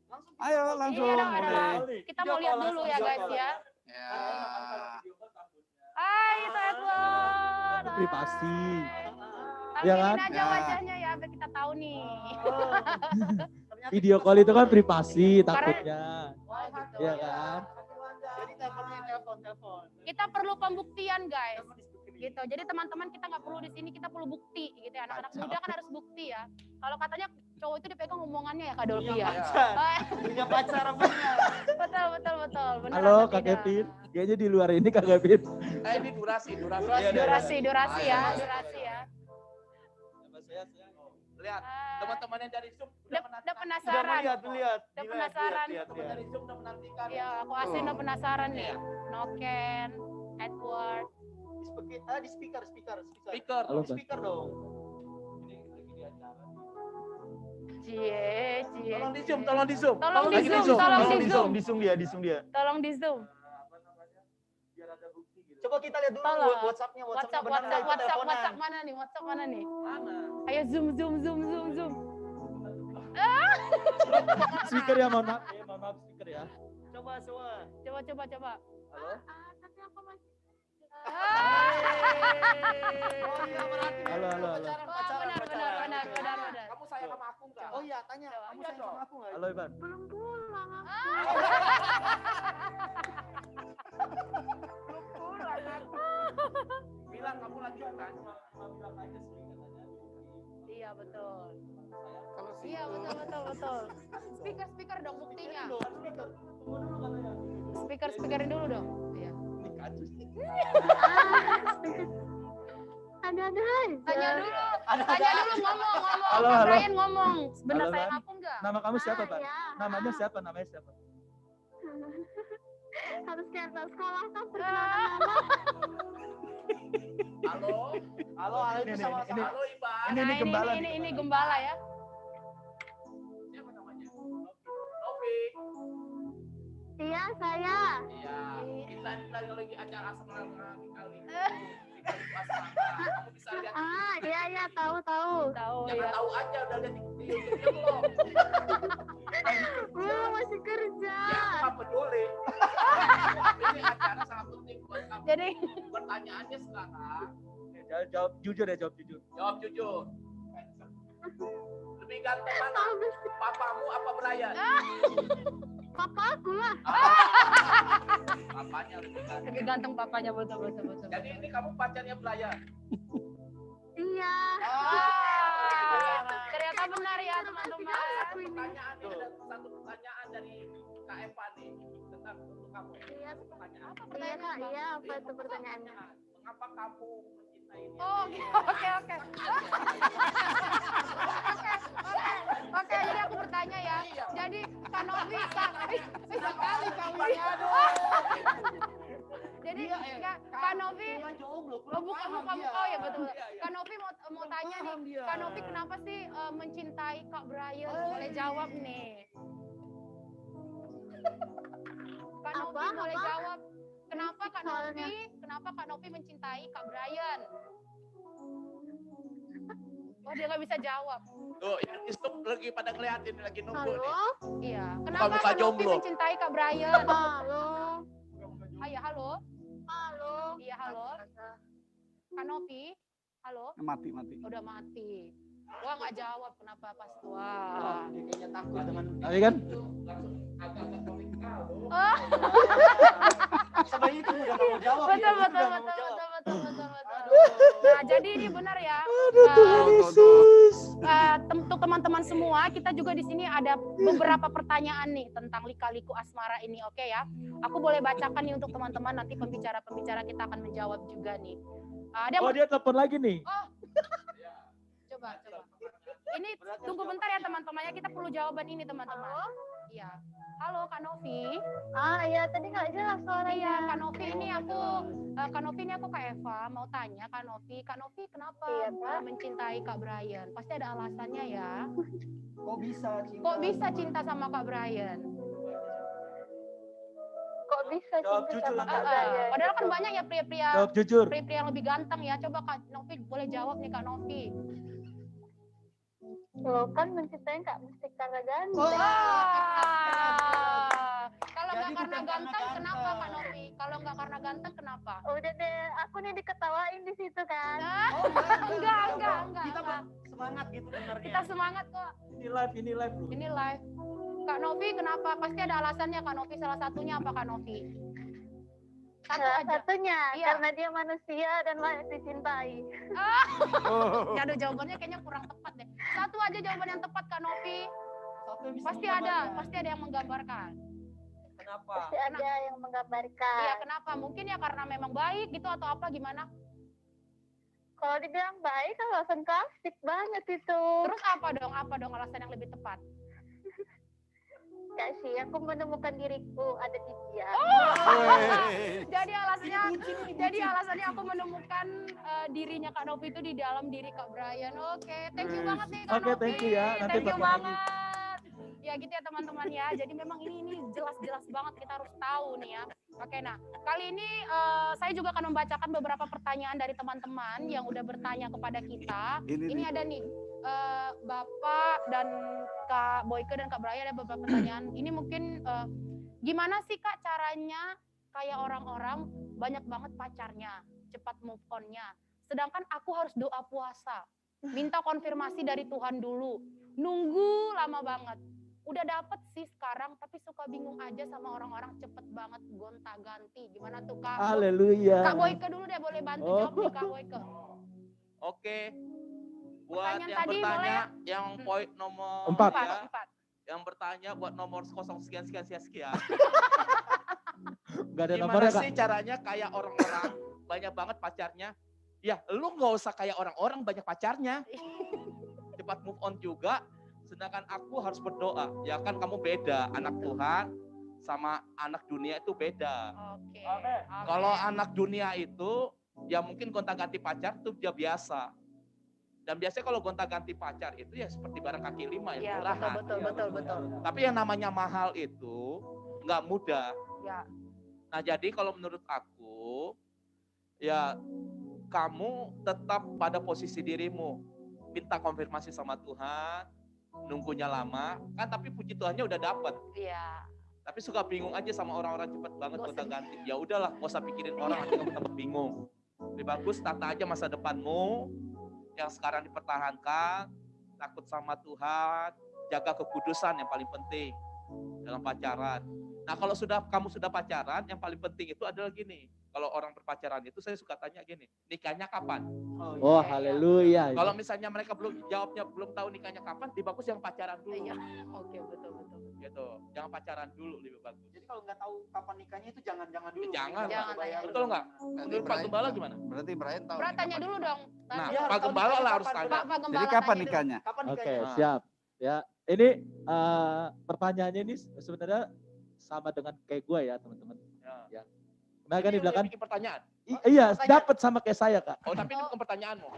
Langsung Ayo langsung. Iya, dong, boleh. Kita mau lihat dulu ya guys ya. Ya. Hai Itu Edward. Itu privasi. Tampilin Iya kan? aja Ya. wajahnya ya biar kita tahu nih. Video call itu kan privasi takutnya. Wah, gitu. Iya kan? Jadi telepon. Kita perlu pembuktian guys. Gitu. Jadi teman-teman kita nggak perlu di sini, kita perlu bukti gitu ya. Anak-anak muda kan harus bukti ya. Kalau katanya cowok itu dipegang omongannya ya Kak Dolphy ya. Punya pacar punya. Betul betul betul. Benar Halo atau Kak tidak? Kevin. Kayaknya di luar ini Kak Kevin. Ini durasi. Durasi ya, durasi ya. Lihat, Ah, teman-teman yang dari Zoom udah Udah penasaran. melihat. Udah penasaran. teman dari Zoom udah menantikan. Iya, aku asli udah penasaran nih. Iya. Noken, Edward. Di speaker. Speaker. Halo, Bang. Speaker dong. Tolong di zoom, tolong di zoom. Tolong di Lagi zoom, zoom. tolong Tolong di zoom. di zoom dia. Tolong di zoom. Biar ada bukti gitu. Coba kita lihat dulu Tolong. WhatsApp-nya WhatsApp benar nggak? Kita teleponan. WhatsApp mana nih? WhatsApp mana nih? Mana? Ayo zoom zoom zoom zoom zoom. Speaker ya, mohon maaf speaker ya. Coba semua. Coba. Halo. Tapi aku masih. Oh iya berarti. Halo. Benar. Kamu sayang sama aku enggak? Oh iya, tanya. Coba. Kamu sayang sama aku nggak? Halo Ivan. Belum pulang. Bilang kamu lanjutkan. Iya betul. Kalau sih. Iya betul. Speaker dong buktinya. Speakerin dulu dong. Iya. Ini kacau sih. Tanya dulu ngomong. Halo, Kak halo. Brian ngomong. Benar Halo, sayang Ban. aku enggak? Nama kamu siapa, Pak? Ya. Namanya siapa? Harus diantar sekolah kan perkenalan nama. Halo, itu Ini, sama ini. halo Iban. Ini Nah, gembala. ini gembala ya. Siapa namanya? Novi. Iya, saya. Iya. Kita lagi acara asmara kali ini. Kamu bisa lihat. Iya, tahu. Tahu Jangan ya. tahu aja udah lihat di YouTube-nya belum. Masih kerja. Ya, aku nggak peduli. Ini acara sangat penting buat kamu. Jadi Pertanyaannya sekarang, Jawab jujur ya, jawab jujur. jawab jujur. Lebih ganteng mana? Papamu apa Brian? Papa aku lah. Papanya lebih ganteng. lebih ganteng papanya betul. Jadi ini kamu pacarnya Brian. Iya. Ternyata benar ya teman-teman. Satu pertanyaan nih, ada satu pertanyaan dari Kak Eva nih tentang untuk kamu. Iya. Pertanyaan. Iya, Kak. Iya, apa itu pertanyaannya? Mengapa kamu mencintai dia? Oh, oke. Oke, jadi aku bertanya ya. Jadi Kak Novi sekali kamu ya. Jadi Kak Novi, bukan muka ya betul. Kak Novi mau tanya nih, Kak Novi kenapa sih mencintai Kak Brian? Boleh jawab nih. Kak Novi boleh jawab. Kenapa Kak Novi mencintai Kak Brian? Oh, dia nggak bisa jawab. Tuh, itu lagi pada ngeliatin lagi nunggu nih. Halo. Iya. Kenapa Buka Kak Novi jomblo. mencintai Kak Brian? Halo. Iya, halo. Halo. Iya, halo. Kak Novi, halo. Mati. Udah mati. Wah, nggak jawab kenapa pas. Wah. Dia kayaknya takut dengan Tapi kan Langsung agak-agak komik kalo. sama itu udah nggak mau jawab. Betul. dia udah nggak mau jawab. Nah, jadi ini benar ya. Untuk teman-teman semua, kita juga di sini ada beberapa pertanyaan nih tentang lika-liku asmara ini, oke ya? Aku boleh bacakan nih untuk teman-teman, nanti pembicara-pembicara kita akan menjawab juga nih. Ada yang dia telepon lagi nih. coba. Ini tunggu bentar ya teman-temannya, kita perlu jawaban ini teman-teman. Iya. Halo Kak Novi. Iya, tadi nggak jelas suaranya. Iya, Kak Novi ini aku Kak Eva mau tanya Kak Novi kenapa Iya, Kak. mencintai Kak Brian? Pasti ada alasannya ya. Kok bisa cinta? Kok bisa cinta sama Kak Brian? Kok bisa Jawab cinta jujur, sama Kak. Kak Brian? Padahal kan banyak ya pria-pria Jawab jujur. yang lebih ganteng ya. Coba Kak Novi boleh jawab nih Kak Novi. Loh, kan mencintai nggak mesti karena ganteng. Kalau Jadi nggak karena bukan karena ganteng, kenapa ganteng. Kak Novi? Kalau nggak karena ganteng, kenapa? Udah deh, aku nih diketawain di situ kan. Enggak. Kita semangat gitu benernya. Kita semangat kok. Ini live bro. Ini live. Kak Novi kenapa? Pasti ada alasannya Kak Novi. Salah satunya apa Kak Novi? Satu Salah aja. satunya Iya. karena dia manusia dan layak dicintai. Aduh, jawabannya kayaknya kurang tepat deh. Satu aja jawaban yang tepat Kak Novi. Satu yang bisa Pasti menggambarkan. ada yang menggambarkan. Kenapa? Pasti ada yang menggambarkan. Iya, kenapa? Mungkin ya karena memang baik gitu atau apa gimana? Kalau dibilang baik, alasan klasik banget itu. Terus apa dong alasan yang lebih tepat? Enggak sih, aku menemukan diriku ada di dia. Jadi alasannya aku menemukan dirinya Kak Novi itu di dalam diri Kak Brian. Oke, thank you banget nih Kak Oke, Novi. thank you ya. Nanti Thank you telepon lagi. banget. Ya Ya gitu ya teman-teman ya. Jadi memang ini jelas-jelas banget kita harus tahu nih ya. Oke, nah kali ini saya juga akan membacakan beberapa pertanyaan dari teman-teman yang udah bertanya kepada kita. Ini ada nih Bapak dan Kak Boyke dan Kak Braya ada beberapa pertanyaan. Ini mungkin gimana sih Kak caranya kayak orang-orang banyak banget pacarnya, cepat move on-nya. Sedangkan aku harus doa puasa, minta konfirmasi dari Tuhan dulu, nunggu lama banget. Udah dapet sih sekarang, tapi suka bingung aja sama orang-orang cepet banget gonta-ganti. Gimana tuh Kak? Haleluya. Kak Boyke dulu deh, boleh bantu jawab nih Kak Boyke. Oke. Buat Pertanyaan yang tadi bertanya, boleh? yang poin nomor 4. ya, Empat. yang bertanya buat nomor 0 sekian sekian sekian sekian. Gak ada Gimana nomornya Kak. sih caranya kayak orang-orang banyak banget pacarnya? Ya, lu nggak usah kayak orang-orang banyak pacarnya. Cepat move on juga. Sedangkan aku harus berdoa. Ya kan kamu beda, anak Tuhan sama anak dunia itu beda. Oke. Kalau anak dunia itu ya mungkin gonta-ganti pacar itu dia biasa. Dan biasanya kalau gonta-ganti pacar itu ya seperti barang kaki lima Ya, yang murahan. betul. Tapi yang namanya mahal itu nggak mudah. Ya. Nah jadi kalau menurut aku ya kamu tetap pada posisi dirimu. Minta konfirmasi sama Tuhan, nunggunya lama, kan tapi puji Tuhannya udah dapet. Iya. Tapi suka bingung aja sama orang-orang cepet banget Bosen. gonta-ganti. Ya udahlah, nggak usah pikirin orang, nanti kamu tambah bingung. Lebih bagus tata aja masa depanmu yang sekarang dipertahankan, takut sama Tuhan, jaga kekudusan yang paling penting dalam pacaran. Nah kalau kamu sudah pacaran, yang paling penting itu adalah gini. Kalau orang berpacaran itu saya suka tanya gini, nikahnya kapan? Oh, haleluya. Kalau misalnya mereka belum tahu nikahnya kapan, lebih bagus yang pacaran dulu. Iya. Oke, betul. Gitu. Jangan pacaran dulu lebih bagus. Jadi kalau nggak tahu kapan nikahnya itu jangan dulu. Jangan. Jangan. Betul nggak? Menurut Pak Gembala gimana? Berarti Brian tahu. Brian tanya dulu dong. Nah, Iya, Pak tahu Gembala nikahnya lah harus kapan, tanya. Pak Gembala Jadi kapan tanya dulu. nikahnya? Kapan Oke, nikahnya? siap. Ya, ini pertanyaannya ini sebenarnya sama dengan kayak gue ya, teman-teman. Ya. Nah, kan Ini dibilang bikin pertanyaan. iya, pertanyaan. dapat sama kayak saya, Kak. Oh, tapi ini bukan pertanyaanmu.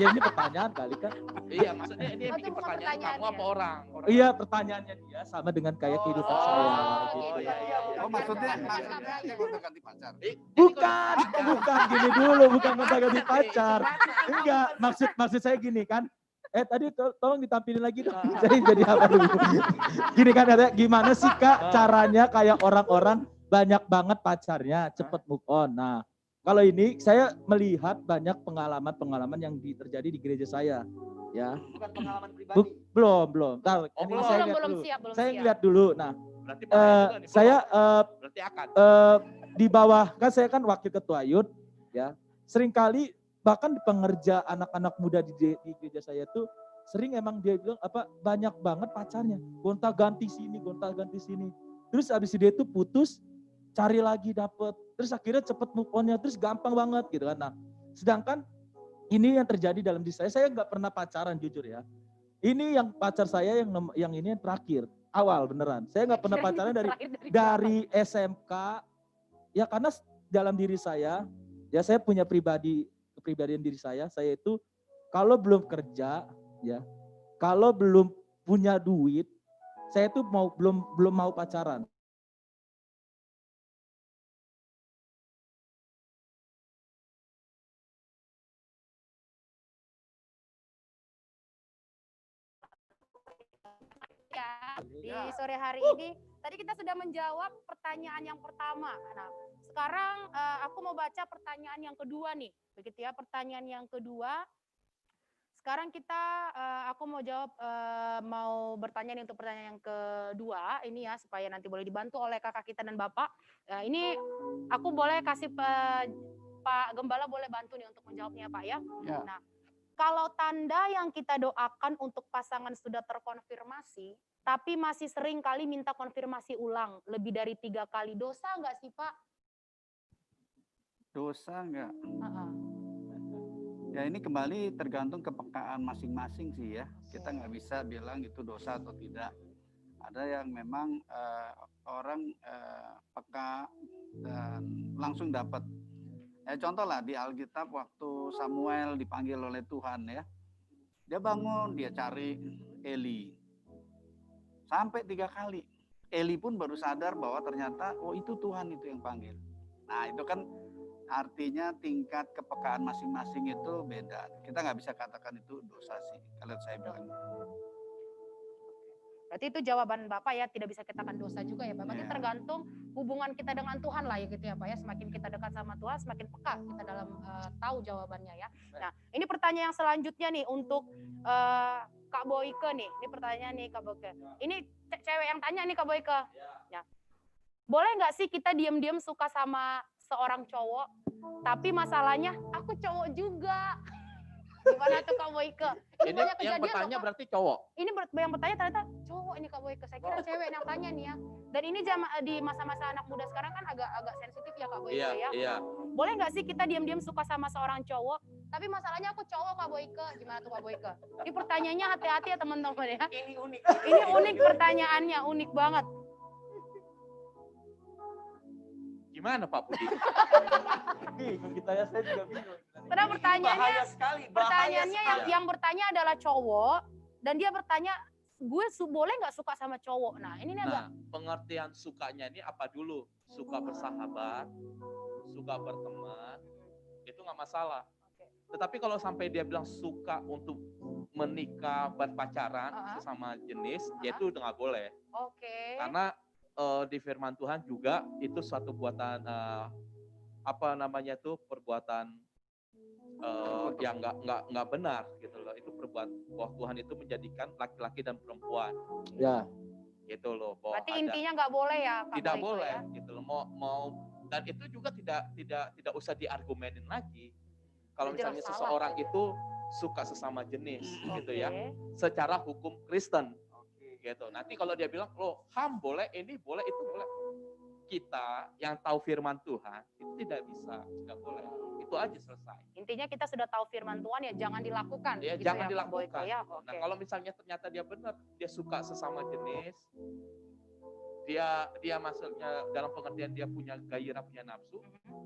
Ya ini pertanyaan kali kan. Iya, maksudnya ini Oh, itu bikin bukan pertanyaan kamu pertanyaannya. apa orang? Iya, pertanyaannya dia sama dengan kayak kehidupan saya. gitu. Gitu. iya. Oh maksudnya Bukan. dia gonta-ganti pacar. Bukan, gini dulu, bukan gonta-ganti pacar. Enggak, maksud saya gini kan. Tadi tolong ditampilin lagi dong. Jadi apa dulu? Gini kan ada gimana sih Kak caranya kayak orang-orang banyak banget pacarnya cepet move on. Nah, kalau ini saya melihat banyak pengalaman-pengalaman yang terjadi di gereja saya, ya. Bukan pengalaman pribadi. Belum. Ntar, Oh, ini belum. saya lihat Belum dulu. siap. Saya lihat dulu. Nah, Berarti bahaya juga nih. saya Berarti akan. di bawah kan saya kan wakil ketua YUT, ya. Seringkali bahkan di pengerja anak-anak muda di gereja saya tuh sering emang dia bilang banyak banget pacarnya, gonta-ganti sini. Terus abis dia itu putus, cari lagi dapet, terus akhirnya cepet move on-nya, terus gampang banget gitu kan. Nah, sedangkan ini yang terjadi dalam diri saya nggak pernah pacaran jujur ya. Ini yang pacar saya yang ini yang terakhir, awal beneran. Saya nggak pernah pacaran dari SMK, ya karena dalam diri saya, ya saya punya kepribadian diri saya itu kalau belum kerja, ya, kalau belum punya duit, saya tuh belum mau pacaran. Ya, di sore hari ini tadi kita sudah menjawab pertanyaan yang pertama. Nah, sekarang aku mau baca pertanyaan yang kedua nih. Begitu ya, pertanyaan yang kedua. Sekarang aku mau jawab, mau bertanya nih untuk pertanyaan yang kedua ini ya, supaya nanti boleh dibantu oleh kakak kita dan bapak. Ini aku boleh kasih Pak Gembala boleh bantu nih untuk menjawabnya Pak ya. Ya. Nah, kalau tanda yang kita doakan untuk pasangan sudah terkonfirmasi, tapi masih sering kali minta konfirmasi ulang, lebih dari 3 kali, dosa nggak sih Pak? Dosa enggak? Ya ini kembali tergantung kepekaan masing-masing sih ya. Kita nggak bisa bilang itu dosa atau tidak. Ada yang memang orang peka dan langsung dapat. Contoh lah di Alkitab waktu Samuel dipanggil oleh Tuhan ya. Dia bangun, dia cari Eli. sampai 3 kali. Eli pun baru sadar bahwa ternyata oh itu Tuhan itu yang panggil. Nah itu kan artinya tingkat kepekaan masing-masing itu beda. Kita nggak bisa katakan itu dosa sih kalau saya bilang. Berarti itu jawaban Bapak ya, tidak bisa kita katakan dosa juga ya Pak. Berarti Iya. tergantung hubungan kita dengan Tuhan lah ya gitu ya Pak ya. Semakin kita dekat sama Tuhan, semakin peka kita dalam tahu jawabannya ya. Nah ini pertanyaan yang selanjutnya nih untuk Kak Boyke nih. Ini pertanyaan nih Kak Boyke. Ini cewek yang tanya nih Kak Boyke. Ya. Boleh nggak sih kita diam-diam suka sama seorang cowok, tapi masalahnya aku cowok juga. Gimana tuh Kak Boyke? Ini yang bertanya loh, berarti cowok. ini yang bertanya ternyata cowok ini Kak Boyke. Saya kira cewek yang tanya nih ya. Dan ini di masa-masa anak muda sekarang kan agak sensitif ya Kak Boyke ya. Iya. Boleh nggak sih kita diam-diam suka sama seorang cowok, tapi masalahnya aku cowok Kak Boyke. Gimana tuh Kak Boyke? Ini pertanyaannya hati-hati ya teman-teman ya. Ini unik. Ini unik pertanyaannya, unik banget. Gimana Pak Budi? Bingung kita ya, saya juga bingung. Karena pertanyaannya, Bahaya sekali. pertanyaannya sekali. yang bertanya adalah cowok, dan dia bertanya, gue boleh nggak suka sama cowok? Nah ini nih agak Pengertian sukanya ini apa dulu? Suka bersahabat, suka berteman, itu nggak masalah. Tetapi kalau sampai dia bilang suka untuk menikah, berpacaran sesama jenis, ya itu udah nggak boleh. oke. Karena di firman Tuhan juga itu suatu buatan perbuatan yang nggak benar gitu loh. Itu perbuatan bahwa Tuhan itu menjadikan laki-laki dan perempuan Ya, gitu loh. Bahwa Berarti intinya nggak boleh ya Kak tidak Boyke boleh ya? gitu loh. Mau dan itu juga tidak usah diargumenin lagi. Kalau Jelas misalnya salah. seseorang itu suka sesama jenis gitu ya, Oke. secara hukum Kristen gitu. Nanti kalau dia bilang, loh HAM boleh, ini boleh, itu boleh. Kita yang tahu firman Tuhan itu tidak bisa, nggak boleh. Itu aja selesai. Intinya kita sudah tahu firman Tuhan ya jangan dilakukan. Ya, gitu jangan ya, Kak Boyke dilakukan. ya. Nah, Oke. kalau misalnya ternyata dia benar, dia suka sesama jenis, dia maksudnya dalam pengertian dia punya gairah, punya nafsu,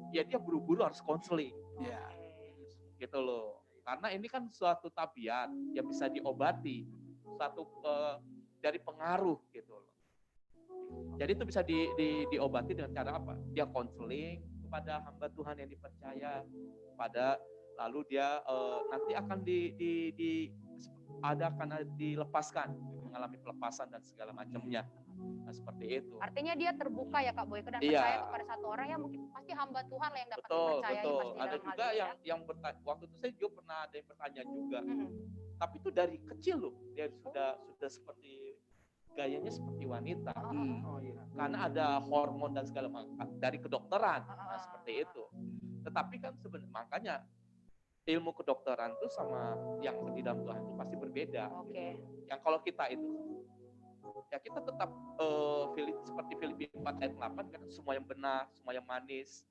ya dia buru-buru harus konseling. Ya. Gitu loh. Karena ini kan suatu tabiat yang bisa diobati, suatu dari pengaruh gitu loh. Jadi itu bisa diobati dengan cara apa? Dia konseling kepada hamba Tuhan yang dipercaya, lalu dia nanti akan akan dilepaskan, mengalami pelepasan dan segala macamnya. Nah, seperti itu. Artinya dia terbuka ya Kak Boyke dan Iya. percaya kepada satu orang yang mungkin pasti hamba Tuhan lah yang dapat Betul. dipercayai pasti Ada dalam juga hal ini, yang bertanya, waktu itu saya juga pernah ada yang bertanya juga. ya. Tapi itu dari kecil loh, dia sudah seperti gayanya seperti wanita. Oh iya. Karena ada hormon dan segala macam dari kedokteran. Nah, seperti itu. Tetapi kan sebenarnya makanya ilmu kedokteran itu sama yang di dalam Tuhan itu pasti berbeda. Oke. Yang kalau kita itu ya kita tetap seperti Filipi 4 ayat 8 kan semua yang benar, semua yang manis,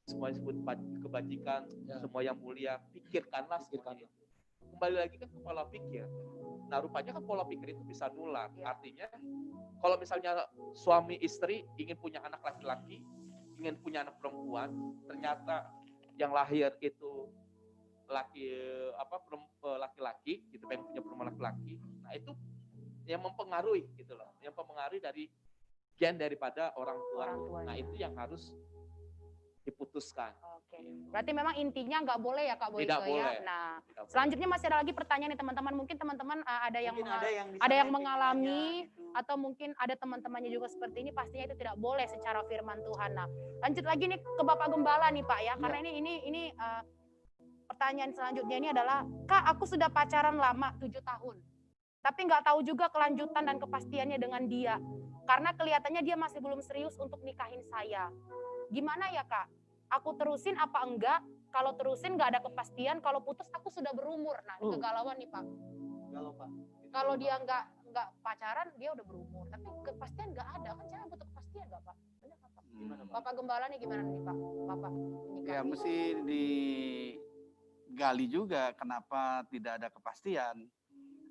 semua yang disebut kebajikan, Ya. semua yang mulia, pikirkanlah semuanya itu. Kembali lagi kan ke pola pikir. Nah, rupanya kan pola pikir itu bisa nular. Ya. Artinya kalau misalnya suami istri ingin punya anak laki-laki, ingin punya anak perempuan, ternyata yang lahir itu laki-laki gitu, pengen punya perempuan laki-laki. Nah, itu yang mempengaruhi gitu loh, yang mempengaruhi dari gen daripada orang tua. Orang tuanya. Nah, itu yang harus diputuskan. Oke. Berarti memang intinya nggak boleh ya Kak Boyke Tidak ya. boleh. Nah, Tidak boleh. selanjutnya masih ada lagi pertanyaan nih teman-teman. Mungkin teman-teman ada yang Mungkin ada yang ada yang pengen mengalami nanya gitu. atau mungkin ada teman-temannya juga seperti ini, pastinya itu tidak boleh secara firman Tuhan. Nah, lanjut lagi nih ke Bapak Gembala nih Pak ya, karena ini pertanyaan selanjutnya ini adalah, Kak aku sudah pacaran lama 7 tahun, tapi nggak tahu juga kelanjutan dan kepastiannya dengan dia, karena kelihatannya dia masih belum serius untuk nikahin saya. Gimana ya Kak? Aku terusin apa enggak? Kalau terusin nggak ada kepastian, kalau putus aku sudah berumur. Nah, ini kegalauan nih Pak. Galau, Pak. Kalau dia nggak pacaran, dia udah berumur. Tapi kepastian nggak ada. Kan cewek butuh kepastian nggak Pak? Benar nggak Pak? Gimana, Pak? Bapak Gembala nih gimana nih Pak? Bapak Ya menikahi. mesti digali juga kenapa tidak ada kepastian.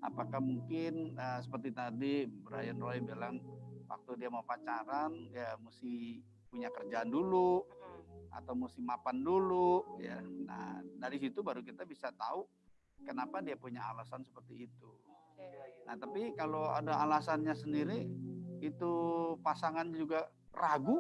Apakah mungkin seperti tadi Brian Roy bilang waktu dia mau pacaran ya mesti punya kerjaan dulu atau mesti mapan dulu ya. Nah, dari situ baru kita bisa tahu kenapa dia punya alasan seperti itu. Nah, tapi kalau ada alasannya sendiri, itu pasangan juga ragu,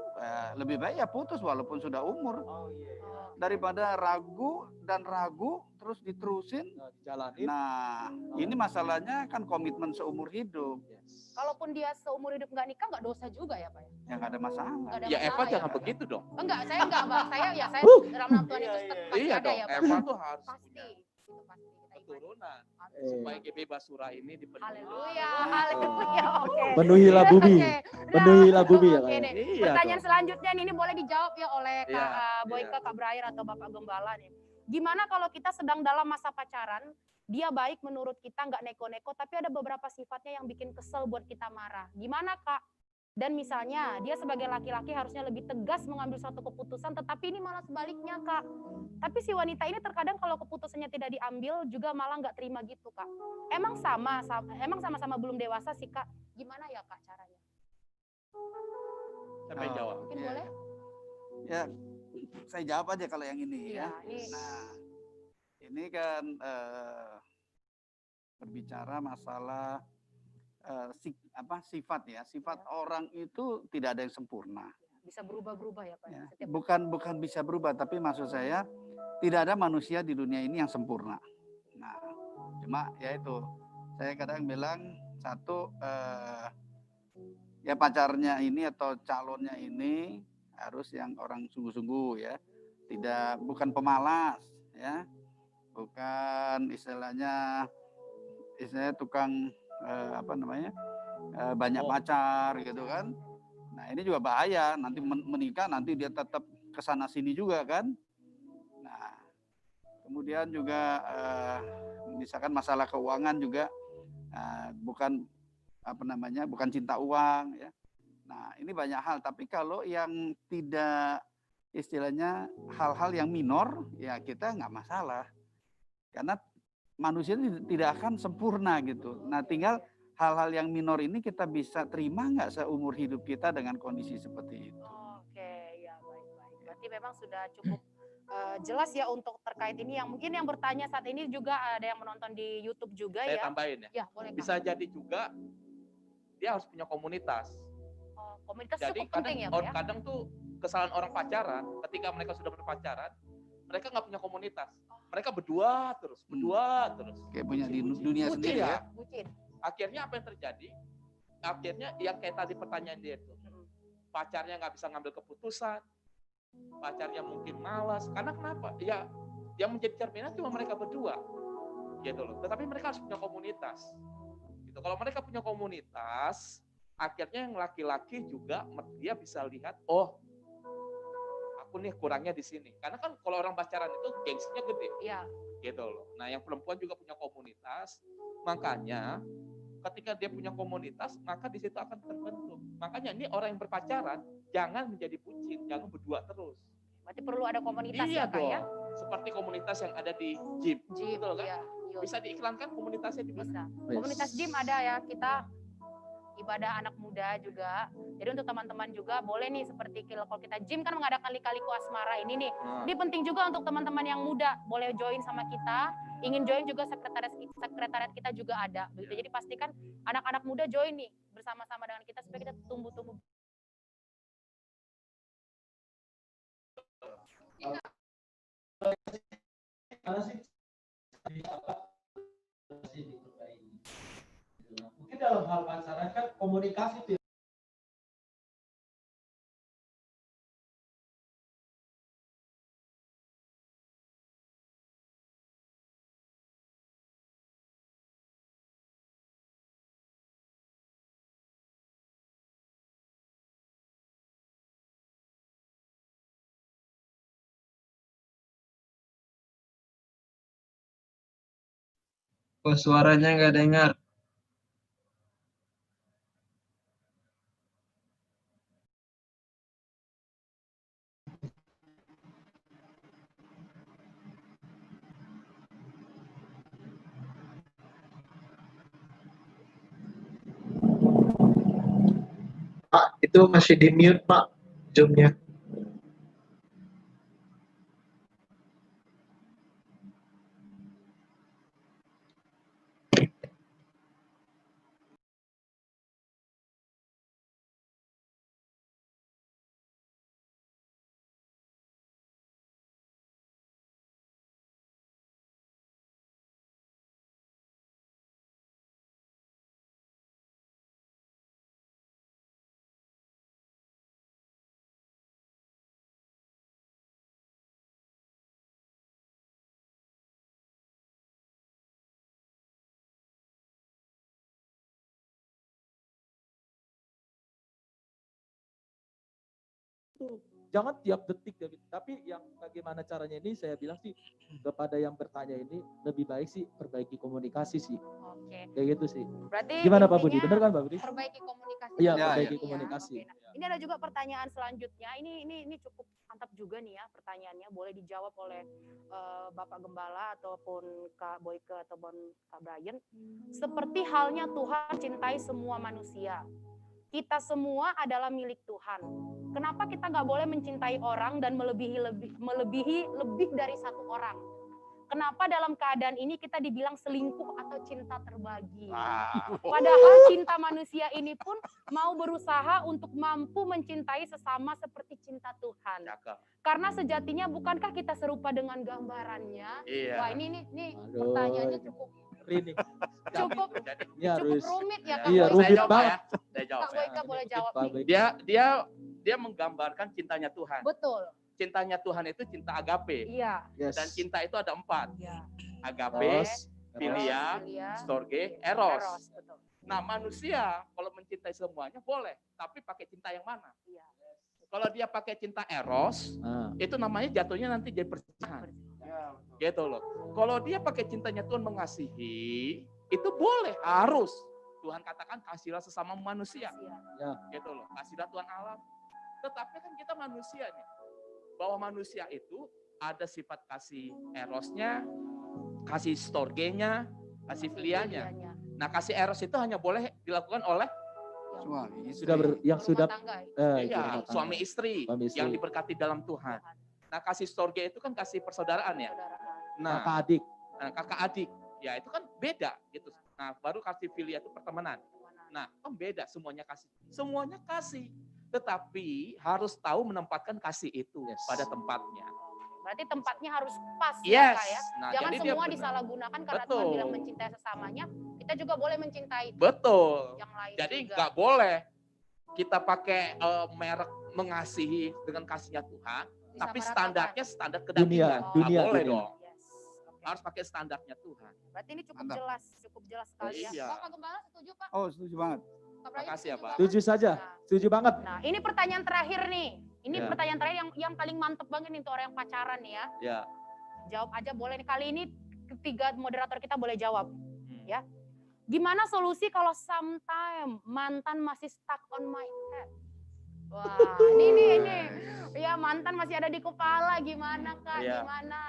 lebih baik ya putus walaupun sudah umur. Oh iya. Daripada ragu dan ragu terus diterusin. Dijalanin. Nah, ini masalahnya kan komitmen seumur hidup. Yes. Kalaupun dia seumur hidup nggak nikah nggak dosa juga ya Pak ya? Ya nggak ada masalah. Nggak ada Ya Eva masalah jangan ya? begitu dong. Enggak, saya enggak Bang. Saya dalam enam Tuhan itu pasti Iya ada dong, ya Bang. Eva tuh harus Pasti. punya Itu pasti kita imani. keturunan Eh. supaya GB Basura ini dipenuhi. Haleluya, haleluya. Oke. Penuhilah bumi. Oke. Penuhilah bumi ya, Oke Pak. deh. Iya Pertanyaan dong. selanjutnya nih, ini boleh dijawab ya oleh Kak Iya, Boyke, iya. Kak Brian atau Bapak Gembala nih. Gimana kalau kita sedang dalam masa pacaran, dia baik menurut kita nggak neko-neko, tapi ada beberapa sifatnya yang bikin kesel buat kita marah. Gimana Kak? Dan misalnya dia sebagai laki-laki harusnya lebih tegas mengambil suatu keputusan, tetapi ini malah sebaliknya Kak. Tapi si wanita ini terkadang kalau keputusannya tidak diambil juga malah nggak terima gitu Kak. Emang sama-sama belum dewasa sih Kak. Gimana ya Kak caranya? Siapa yang jawab? Mungkin Iya. boleh? Ya, saya jawab aja kalau yang ini Iya, ya. ini Nah, ini kan berbicara masalah sifat ya. Sifat orang itu tidak ada yang sempurna. bisa berubah-berubah ya Pak. Ya. Setiap Bukan bisa berubah, tapi maksud saya tidak ada manusia di dunia ini yang sempurna. Nah, cuma ya itu saya kadang bilang satu ya pacarnya ini atau calonnya ini harus yang orang sungguh-sungguh ya, bukan pemalas ya, bukan istilahnya tukang banyak pacar gitu kan. Nah ini juga bahaya, nanti menikah nanti dia tetap kesana sini juga kan. Nah kemudian juga misalkan masalah keuangan juga bukan bukan cinta uang ya. Nah ini banyak hal, tapi kalau yang tidak istilahnya hal-hal yang minor ya kita nggak masalah, karena manusia tidak akan sempurna gitu. Nah tinggal hal-hal yang minor ini kita bisa terima nggak seumur hidup kita dengan kondisi seperti itu. Oke, ya baik-baik. Berarti memang sudah cukup jelas ya untuk terkait ini. Yang mungkin yang bertanya saat ini juga ada yang menonton di YouTube juga Saya ya. tambahin ya. Ya boleh Kak. Bisa jadi juga dia harus punya komunitas. Oh, komunitas Jadi cukup penting ya Pak ya. kadang tuh kesalahan orang pacaran, ketika mereka sudah berpacaran, mereka nggak punya komunitas. Mereka berdua terus. Kayak punya di Bucin. dunia Bucin sendiri ya. Bucin. Akhirnya apa yang terjadi? Akhirnya yang kayak tadi pertanyaan dia itu, pacarnya nggak bisa ngambil keputusan, pacarnya mungkin malas. Karena kenapa? Ya, yang menjadi cerminan cuma mereka berdua, gitu loh. Tetapi mereka harus punya komunitas. Gitu. Kalau mereka punya komunitas, akhirnya yang laki-laki juga dia bisa lihat, oh, aku nih kurangnya di sini. Karena kan kalau orang pacaran itu gengsinya gede. Iya. Gitu loh. Nah, yang perempuan juga punya komunitas, makanya ketika dia punya komunitas, maka di situ akan terbentuk. Makanya ini orang yang berpacaran jangan menjadi bucin, jangan berdua terus. Berarti perlu ada komunitas Iya ya Kak ya. dong. Seperti komunitas yang ada di gym. Gym, Betul kan? iya. Bisa diiklankan komunitasnya di mana? Bisa. Komunitas gym ada ya, kita ibadah anak muda juga. Jadi untuk teman-teman juga boleh nih seperti kalau kita gym kan mengadakan lika-liku asmara ini nih. Ini penting juga untuk teman-teman yang muda, boleh join sama kita. Ingin join juga sekretariat kita juga ada. Begitu. Jadi pastikan anak-anak muda join nih bersama-sama dengan kita supaya kita tumbuh-tumbuh. Mungkin dalam hal pacaran kan komunikasi itu ya. Oh, suaranya nggak dengar. Pak, itu masih di mute, Pak, Zoom-nya. itu. Jangan tiap detik, tapi yang bagaimana caranya ini saya bilang sih kepada yang bertanya ini lebih baik sih perbaiki komunikasi sih. Oke. Kayak gitu sih. Berarti Gimana Pak Budi? intinya Benar kan Pak Budi? Perbaiki komunikasi. Iya, dulu perbaiki ya. komunikasi. Oke, nah, ini ada juga pertanyaan selanjutnya. Ini cukup mantap juga nih ya pertanyaannya. Boleh dijawab oleh Bapak Gembala ataupun Kak Boyke ataupun Kak Brian. Seperti halnya Tuhan cintai semua manusia. Kita semua adalah milik Tuhan. Kenapa kita nggak boleh mencintai orang dan melebihi lebih dari satu orang? Kenapa dalam keadaan ini kita dibilang selingkuh atau cinta terbagi? Padahal cinta manusia ini pun mau berusaha untuk mampu mencintai sesama seperti cinta Tuhan. Karena sejatinya bukankah kita serupa dengan gambarannya? Iya. Wah ini Aduh, pertanyaannya cukup ini. cukup Ini harus rumit ya Kak Iya, Boyke. rumit Saya jawab banget. ya. Saya jawab Kak ya. Boyke boleh jawab Pak nih. Boyke. Dia menggambarkan cintanya Tuhan. Betul. Cintanya Tuhan itu cinta agape. Iya. Yes. Dan cinta itu ada 4. Iya. Agape, Eros, philia, Philia, storge, eros. betul. Nah manusia kalau mencintai semuanya boleh. Tapi pakai cinta yang mana? Iya. Kalau dia pakai cinta eros, Nah, itu namanya jatuhnya nanti jadi percintaan. Ya, betul. Gitu loh. Kalau dia pakai cintanya Tuhan mengasihi, itu boleh, harus. Tuhan katakan kasihlah sesama manusia. Iya. Gitu loh. Kasihlah Tuhan alam. Tetapi kan kita manusia nih. Bahwa manusia itu ada sifat kasih erosnya, kasih storgenya, kasih filianya. Filianya. Nah kasih eros itu hanya boleh dilakukan oleh Suami, istri. yang sudah Rumah tangga. itu iya, rumah tangga. suami istri Suami istri. yang diberkati dalam Tuhan. Nah kasih storge itu kan kasih persaudaraan ya. Persaudaraan. Nah kakak adik. kakak adik, ya itu kan beda gitu. Nah baru kasih filia itu pertemanan. Nah kan beda, semuanya kasih. Semuanya kasih. Tetapi harus tahu menempatkan kasih itu Yes. pada tempatnya. Berarti tempatnya harus pas Yes. ya Kak ya. Nah, Jangan jadi dia semua benar. disalahgunakan karena Betul. Tuhan bilang mencintai sesamanya, kita juga boleh mencintai Betul. yang lain Jadi juga. nggak boleh kita pakai merek mengasihi dengan kasihnya Tuhan, tapi Disamaratakan. standarnya standar Dunia, kedagingan. Nggak dunia, boleh dunia. dong. Yes. Oke. Harus pakai standarnya Tuhan. Berarti ini cukup Mantap. jelas sekali ya. Iya. Bapak Gembala setuju Pak? Oh, setuju banget. Kak Brian Makasih ya, setuju, Pak. Setuju saja. Nah, Setuju banget. Nah, ini pertanyaan terakhir nih. Ini Ya. pertanyaan terakhir yang paling mantep banget nih untuk orang yang pacaran nih ya. Ya. Jawab aja boleh nih. Kali ini ketiga moderator kita boleh jawab. Hmm. Ya. Gimana solusi kalau sometime mantan masih stuck on my head? Wah, ini. Ya mantan masih ada di kepala, gimana Kak? Iya. Gimana?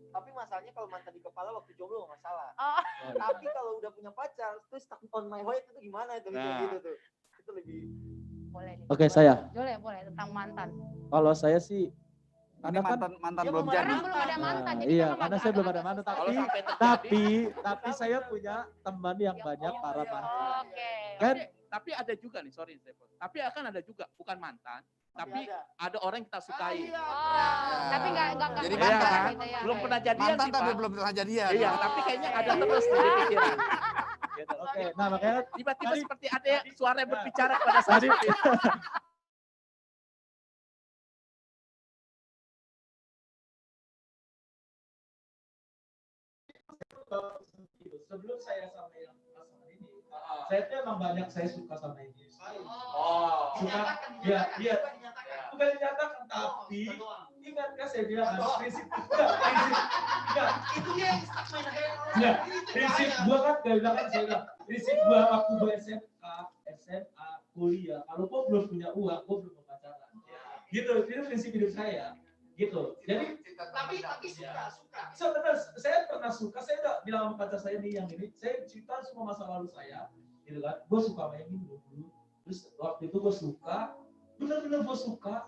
Tapi masalahnya kalau mantan di kepala waktu jomblo nggak masalah. Oh, Tapi kalau udah punya pacar, terus stuck on my head itu gimana itu? Nah. Gitu tuh. Itu lebih. boleh nih. Oke, Boleh. saya. Boleh tentang mantan. Kalau saya sih Ini karena kan mantan dia belum belum jadi. Karena belum ada mantan. Nah, jadi iya, memang karena saya belum ada mantan, susah. Kalau sampai terjadi, tapi saya punya teman yang banyak para mantan. Oke. Kan tapi ada juga nih, sorry, tapi akan ada juga bukan mantan, tapi ada. ada orang yang kita sukai. Oh, tapi nggak Jadi mantan mantan. gitu ya. Belum Oke. pernah jadian Mantan sih, tapi Pak. belum pernah jadian. Iya, tapi kayaknya ada terus di pikiran. Gitu. oke, nah makanya Tiba-tiba Tadi- seperti ada suara yang berbicara pada saat Tadi- itu. sebelum saya sama yang pasangan ini, saya tuh emang banyak saya suka sama ini. Oh. Suka, ya, iya. Bukan dinyatakan, tapi ingat kan saya bilang kan, prinsip Itu dia yang stuck main head. enggak, prinsip gua kan gak bilang kan saya bilang, prinsip gua waktu gua SMA, kuliah, kalau gua belum punya uang, gua belum mau pacaran. Gitu, itu prinsip hidup saya. Gitu. Jadi Tapi suka. saya pernah suka, saya udah bilang sama pacar saya nih yang ini, saya cerita semua masa lalu saya, gitu kan. Gue suka main ini dulu, terus waktu itu gue suka, bener-bener gue suka,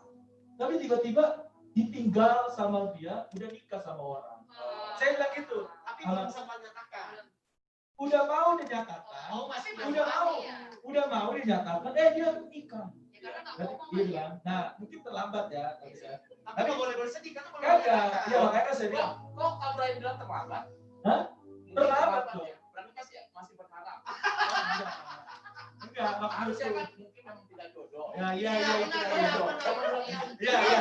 tapi tiba-tiba ditinggal sama dia, udah nikah sama orang. Saya bilang gitu. Tapi belum sempat nyatakan. Udah mau dinyatakan, Masih udah mau dinyatakan, dia nikah. Iya bilang, nah mungkin terlambat ya, Tapi nggak boleh bersedih karena kalau kagak, ya makanya saya bilang, Kok Kak Brian bilang terlambat? Hah? Mungkin Terlambat ya. dong. Berarti masih berharap. enggak, makanya Harusnya kan mungkin memang tidak jodoh. ya iya itu benar, jodoh. benar. Iya, iya.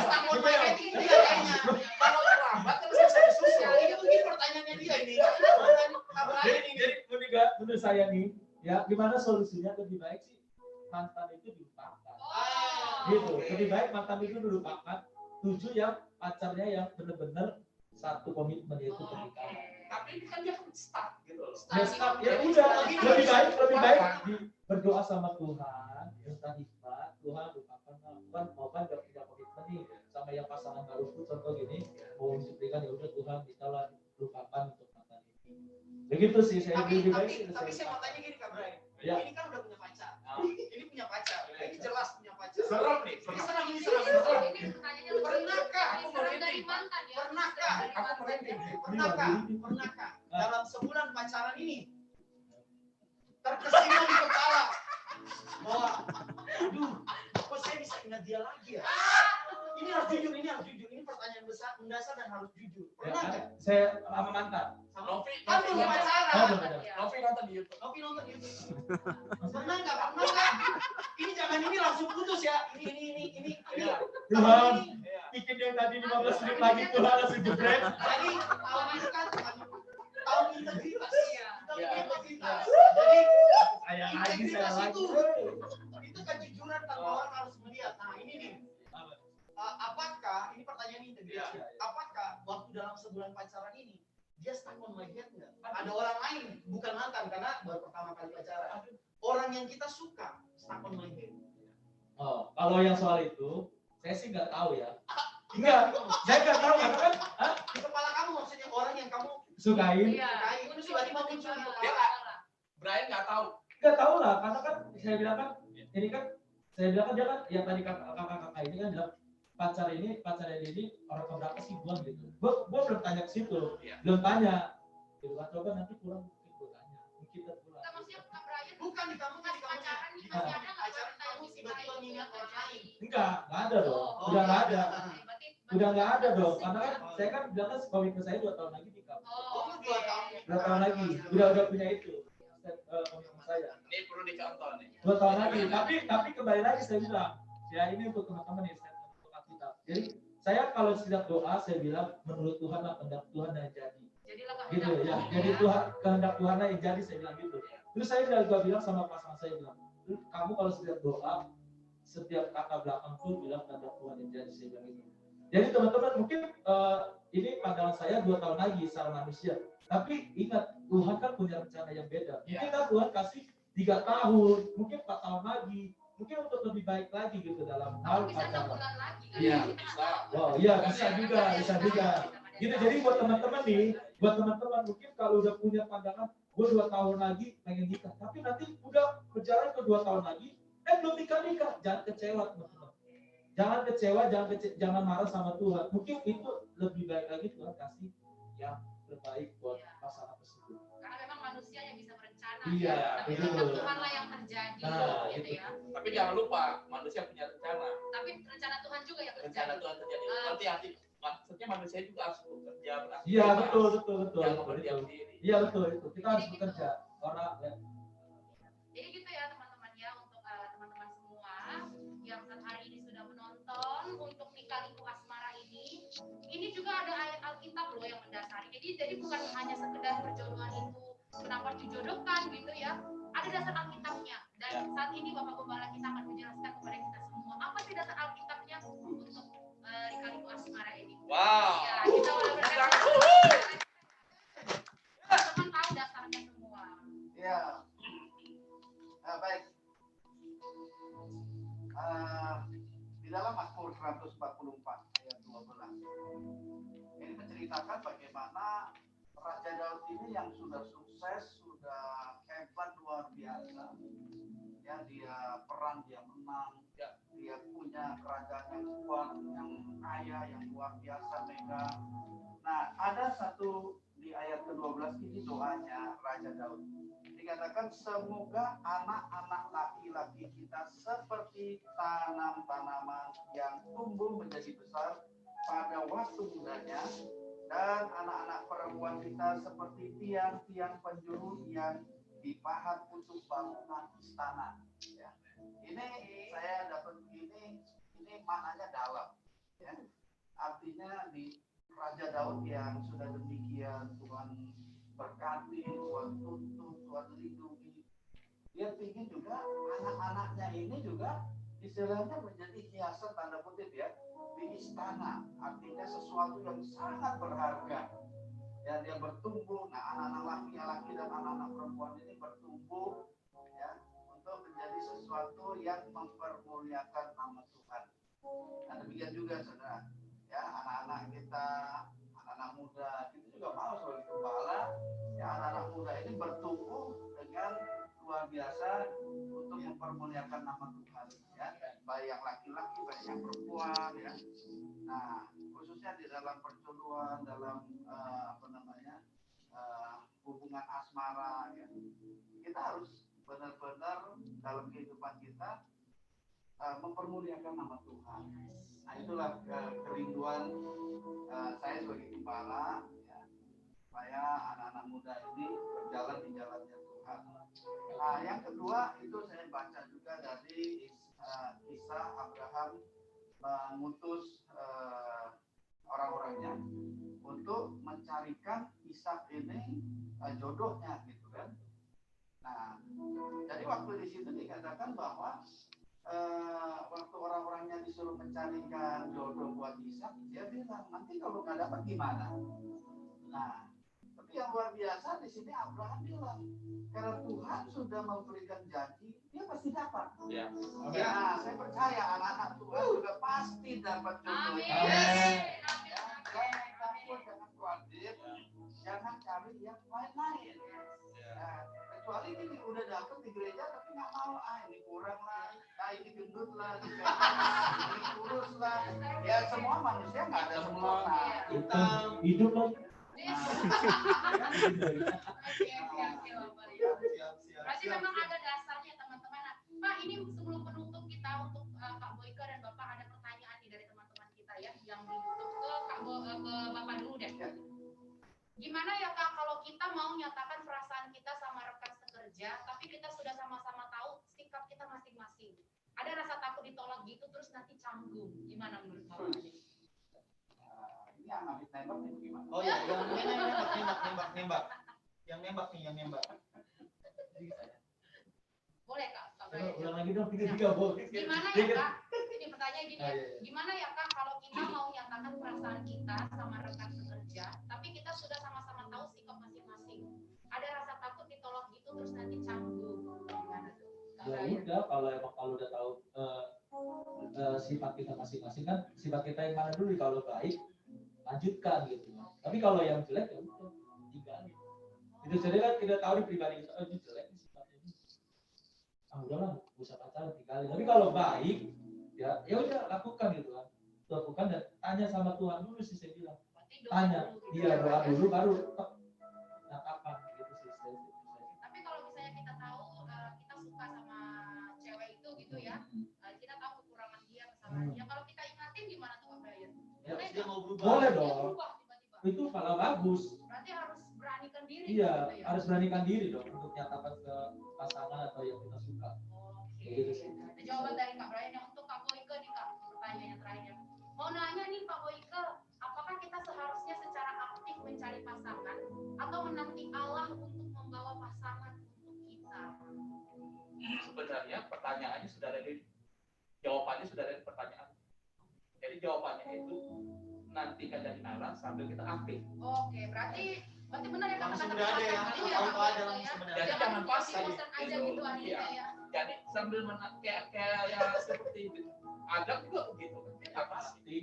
Kalau terlambat kan bisa disusul. Ini mungkin pertanyaannya dia ini. Jadi menurut saya nih, ya gimana solusinya lebih baik sih mantan itu dilupakan. Gitu. Lebih baik mantan itu dilupakan. 7 yang pacarnya yang benar-benar satu komitmen yaitu pernikahan. Tapi ini kan dia start gitu loh. Ya, ya udah, lebih baik berdoa sama Tuhan, minta hikmat, Tuhan lupakan, mau kan gak punya komitmen nih sama yang pasangan baru pun contoh gini, mau diberikan ya udah Tuhan mintalah lupakan untuk mantan ini. Begitu sih saya lebih baik. Tapi saya mau tanya gini Kak Bray, Ya. ini kan udah punya pacar, ini punya pacar, ini jelas punya pacar. Serem nih. Ini serem. Pernahkah? Pernahkah dalam sebulan pacaran ini terkesima di kepala bahwa, aduh, kok saya bisa ingat dia lagi ya? Ini harus jujur, ini pertanyaan besar, mendasar dan harus jujur. Pernah nggak? Saya sama mantan. Novi Kan belum pacaran. Novi nonton di YouTube. Novi nonton di YouTube. Pernah nggak? Ini jangan ini langsung putus ya. Ini. Tuhan, bikin yang tadi 15 menit lagi Tuhan langsung jebret. Jadi tahun ini kan tahun integritas. Iya. Integritas. Jadi Saya integritas lagi. itu kejujuran tanpa orang harus melihat. Nah ini nih. Apakah ini pertanyaan integritas? Apakah waktu dalam sebulan pacaran ini dia stuck on my head nggak? Ada orang lain, bukan mantan karena baru pertama kali pacaran. Orang yang kita suka stuck on my head. Oh, kalau yang soal itu, saya sih nggak tahu ya. Enggak, saya nggak tahu karena kan Di kepala kamu maksudnya orang yang kamu sukain. sukai itu tiba-tiba muncul di Dia kepala. nggak, Brian nggak tahu. Nggak tahu lah, karena kan saya bilang kan, ini kan saya bilang kan dia kan yang tadi kakak-kakak ini kan bilang pacarnya ini orang keberapa sih gua gitu. Gua belum tanya ke situ, belum tanya. Gitu kan, coba nanti pulang mungkin gua tanya, mungkin kita pulang. Bukan di kamu kan di kamu pacaran kamu tiba-tiba mengingat orang lain. Enggak ada dong, udah nggak ada dong, karena kan saya kan bilang kan komitmen saya 2 tahun lagi nikah. Oh, 2 tahun. 2 tahun lagi, udah punya itu komitmen saya. Ini perlu dicontoh nih. 2 tahun lagi, tapi kembali lagi saya bilang, ya ini untuk teman-teman ya, untuk kita. Jadi saya kalau setiap doa saya bilang menurut Tuhan lah kehendak Tuhan yang jadi. Gitu ya, jadi Tuhan kehendak Tuhan lah yang jadi saya bilang gitu. Terus saya juga bilang sama pasangan saya bilang, kamu kalau setiap doa, setiap kata belakang tuh bilang kehendak Tuhan yang jadi saya bilang gitu. Jadi teman-teman mungkin ini pandangan saya 2 tahun lagi secara manusia. Tapi ingat Tuhan kan punya rencana yang beda. Mungkin kan Tuhan kasih 3 tahun, mungkin 4 tahun lagi, mungkin untuk lebih baik lagi gitu dalam hal pacaran. Iya, bisa. Wow, iya bisa juga. Gitu jadi buat teman-teman nih, mungkin kalau udah punya pandangan, gue 2 tahun lagi pengen nikah, tapi nanti udah berjalan ke 2 tahun lagi, belum nikah, jangan kecewa teman-teman. Jangan kecewa, jangan marah sama Tuhan. Mungkin itu lebih baik lagi Tuhan kasih yang terbaik buat pasangan tersebut. Karena memang manusia yang bisa berencana. Iya, Tapi betul. Tuhan lah yang terjadi. Nah, gitu itu. ya. Tapi jangan lupa manusia punya rencana. Tapi rencana Tuhan juga yang Rencana terjadi. Tuhan terjadi. Hati-hati. Maksudnya manusia juga harus bekerja. Iya betul. Jangan berdiam diri. Iya betul itu. Kita harus bekerja. Orang ya. Jadi gitu ya teman-teman ya, untuk teman-teman semua yang hari ini sudah menonton untuk Lika-Liku Asmara ini juga ada ayat Alkitab loh yang mendasari. Jadi bukan hanya sekedar perjodohan itu kenapa dijodohkan gitu ya. Ada dasar Alkitabnya. Dan saat ini Bapak Gembala kita akan menjelaskan kepada kita semua apa sih dasar Alkitabnya untuk Lika-Liku Asmara ini. Wow. Ya, kita boleh berkata. Teman tahu dasarnya semua. Ya. Baik. Di dalam Mazmur 144 ayat 12 ini menceritakan bagaimana Raja Daud ini yang sudah sukses, sudah hebat luar biasa. Ya, dia perang, dia menang, dia punya kerajaan yang kuat, yang kaya, yang luar biasa, mega. Nah, ada satu di ayat ke-12 ini doanya Raja Daud. Dikatakan semoga anak-anak laki-laki kita seperti tanaman yang tumbuh menjadi besar pada waktu mudanya, dan anak-anak perempuan kita seperti tiang-tiang penjuru yang dipahat untuk bangunan istana. Ya. Ini saya dapat ini maknanya dalam. Ya. Artinya di Raja Daud yang sudah demikian Tuhan berkati, Tuhan tuntun, Tuhan lindungi. Dia ingin juga anak-anaknya ini juga istilahnya menjadi hiasan tanda kutip ya di istana, artinya sesuatu yang sangat berharga dan dia bertumbuh. Nah, anak-anak laki-laki dan anak-anak perempuan ini bertumbuh ya untuk menjadi sesuatu yang mempermuliakan nama Tuhan. Nah, demikian juga saudara ya, anak-anak kita, anak-anak muda itu juga mau sebagai gembala ya, anak-anak muda ini bertumbuh dengan luar biasa untuk mempermuliakan nama Tuhan ya, baik yang laki-laki baik yang perempuan ya. Nah, khususnya di dalam perjodohan, dalam hubungan asmara ya, kita harus benar-benar dalam kehidupan kita mempermuliakan nama Tuhan. Nah, itulah kerinduan saya sebagai gembala ya, supaya anak-anak muda ini berjalan di jalannya Tuhan. Nah, yang kedua itu saya baca juga dari kisah Abraham mengutus orang-orangnya untuk mencarikan Ishak ini jodohnya gitu kan. Nah, jadi waktu di situ dikatakan bahwa waktu orang-orangnya disuruh mencarikan jodoh buat Ishak, dia bilang nanti kalau nggak dapat gimana. Nah, tapi yang luar biasa di sini Abraham bilang karena Tuhan sudah memberikan janji, dia pasti dapat. Ya, ya saya percaya anak-anak Tuhan juga pasti dapat jodohnya. Amin. Jangan takut, jangan khawatir, jangan cari yang lain-lain. Nah, kecuali ini udah dapet di gereja tapi nggak mau, ini kurang lah, ini gendut lah, ini kurus lah. Ya semua manusia nggak ada sempurna. Kita hidup lagi. Berarti memang ada dasarnya teman-teman. Pak, ini sebelum penutup kita untuk Kak Boyke dan Bapak ada pertanyaan nih dari teman-teman kita ya yang di YouTube ke Bapak dulu deh. Gimana ya Kak kalau kita mau nyatakan perasaan kita sama rekan sekerja, tapi kita sudah sama-sama tahu sikap kita masing-masing. Ada rasa takut ditolak gitu terus nanti canggung. Gimana menurut Bapak? Ini yang habis nembak nih gimana? Oh ya, yang nembak. Yang nembak. Boleh Kak. Ulang lagi dong, tiga boleh. Gimana ya Kak? Ini pertanyaan gini ya. Gimana ya Kak kalau kita mau nyatakan perasaan kita sama rekan sekerja, tapi kita sudah sama-sama tahu sikap masing-masing. Ada rasa takut ditolak gitu terus nanti canggung. Gimana tuh? Ya udah, kalau udah tahu sifat kita masing-masing kan, sifat kita yang mana dulu, kalau baik lanjutkan gitu. Tapi kalau yang jelek ya udah tinggalin. Itu saja kan kita tahu di pribadi kita, ini jelek nih sifatnya ini. Udahlah, nggak usah pacaran, tinggalin. Tapi kalau baik, ya udah lakukan gitu kan. Lakukan dan tanya sama Tuhan dulu sih saya bilang. Tanya, dia doa dulu baru kapan gitu sih saya. Tapi kalau misalnya kita tahu kita suka sama cewek itu gitu ya, kita tahu kekurangan dia, kesalahan dia. Kalau kita ingatin gimana tuh Pak Brian? Ya, dia mau berubah. Boleh dong. Itu malah bagus. Berarti harus beranikan diri. Iya, gitu ya? harus beranikan diri dong untuk nyatakan ke pasangan atau yang kita suka. Oke. Gitu sih. Ada jawaban dari Kak Brian yang untuk Kak Boyke nih Kak, pertanyaan yang terakhir. Mau nanya nih Pak Boyke, apakah kita seharusnya secara aktif mencari pasangan atau menanti Allah untuk membawa pasangan untuk kita? Sebenarnya pertanyaannya sudah ada di jawabannya sudah ada di pertanyaan. Jadi jawabannya itu nantikan dari Allah sambil kita aktif. Oke, berarti benar ya kata-kata sudah ada ya, kalau ada langsung benar. Jadi jangan pasif. bosan aja gitu artinya ya. Jadi sambil kayak ya seperti itu. Ada juga begitu. Dia pasti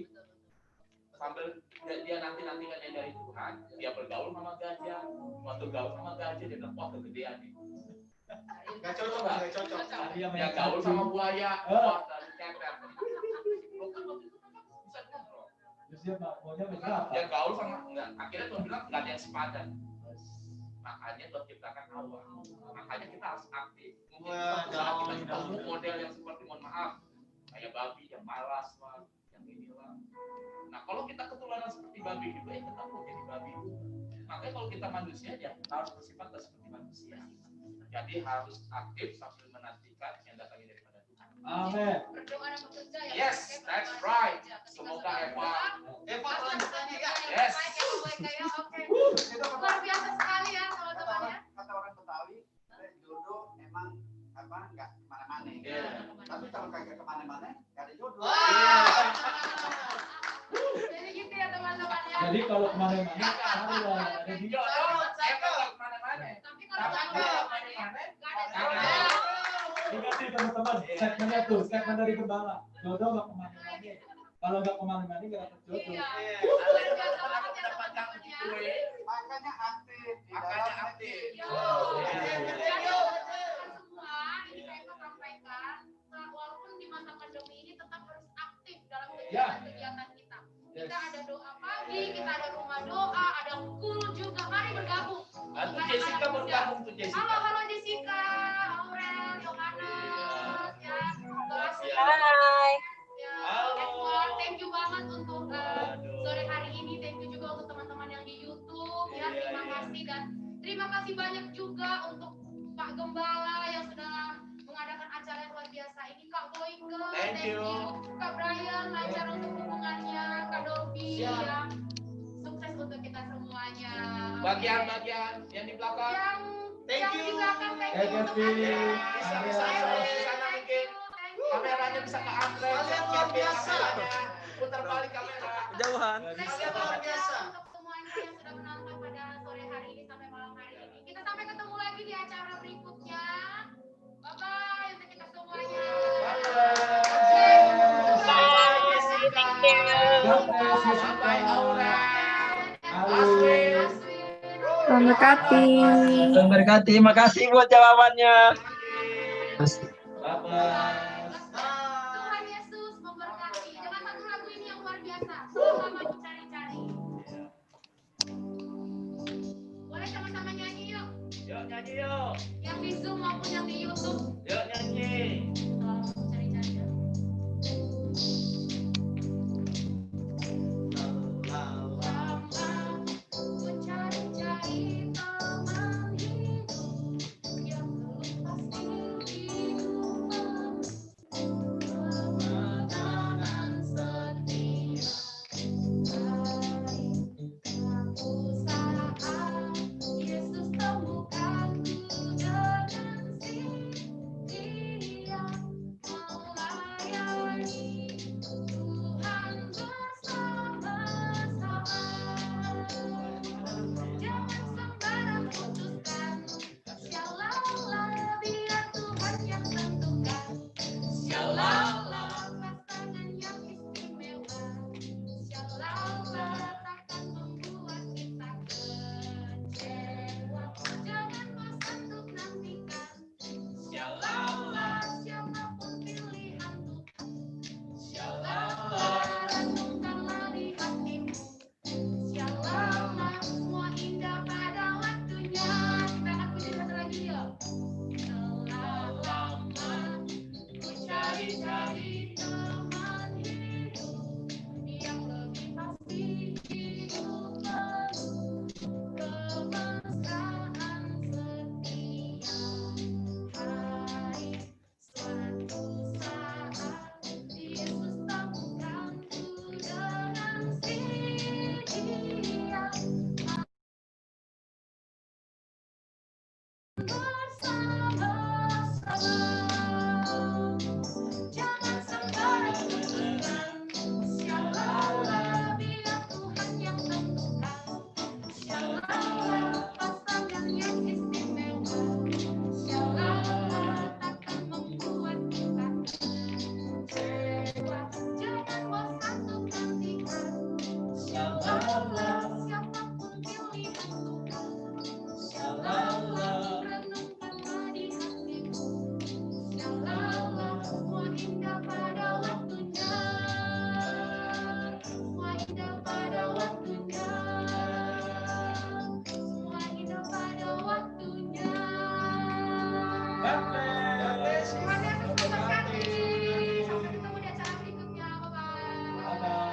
sambil dia nantikan yang dari Tuhan, dia bergaul sama gajah, waktu gaul sama gajah dia bilang wah kegedean nih. Gak cocok. Dia gaul sama buaya, wah dari kepet. Terus dia maunya berapa? Dia gaul sama enggak, akhirnya Tuhan bilang enggak ada yang sepadan. Makanya Tuhan ciptakan Allah. Makanya kita harus aktif. Mungkin saat kita ketemu model yang seperti mohon maaf kayak babi yang malas lah, yang inilah. Nah kalau kita ketularan seperti babi juga ya kita mau jadi babi. Makanya kalau kita manusia ya harus bersifat seperti manusia. Jadi harus aktif sambil menantikan yang datangnya daripada Tuhan. Amin. Berdoa dan bekerja ya. Yes, that's right. Semoga Eva lanjutannya ya. Yes. Oke. Luar biasa sekali ya teman-teman ya. Kata orang Betawi, jodoh memang nggak kemana-mana. Yeah. Tapi kalau kagak kemana-mana, gak ada jodoh. Jadi gitu ya teman-teman ya. Jadi kalau kemana-mana ada di Tapi kalau nggak kemana-mana, nggak ada jodoh. Ingat nih teman-teman, segmennya tuh, segmen dari Gembala. Jodoh nggak kemana-mana. Kalau nggak kemana-mana nggak dapet jodoh. Iya. Makanya aktif. Makanya aktif. Jadi semua ini saya mau sampaikan, walaupun di masa pandemi ini tetap harus aktif dalam kegiatan kita. Kita ada doa pagi, kita ada rumah doa, ada school juga. Mari bergabung. Tuh Jessica bergabung tuh Jessica. Halo Jessica, Aurel, Yohanes, ya. Hai. Ya, Edward, thank you banget untuk sore hari ini. Thank you juga untuk teman-teman yang di YouTube. Ya, terima kasih dan terima kasih banyak juga untuk Pak Gembala yang sudah mengadakan acara yang luar biasa ini. Kak Boyke, Thank you. Kak Brian, lancar untuk hubungannya. Kak Dorbi, ya. Sukses untuk kita semuanya. Bagian-bagian yang di belakang. Yang di belakang, thank you untuk Bisa di sana mungkin. Kameranya bisa ke Andre. Kalian luar biasa. Putar balik kamera. Kejauhan. Kalian luar biasa. Untuk semuanya yang sudah menonton pada sore hari ini sampai malam hari ini. Kita sampai ketemu lagi di acara berikutnya. Bye-bye untuk kita semuanya. Bye Aura. Selamat berkati. Tuhan berkati. Makasih buat jawabannya. Tuhan Yesus memberkati. Dengan satu lagu ini yang luar biasa. Selama mencari-cari. Boleh sama-sama nyanyi yuk. Yuk nyanyi yuk. Yang di Zoom maupun yang di YouTube.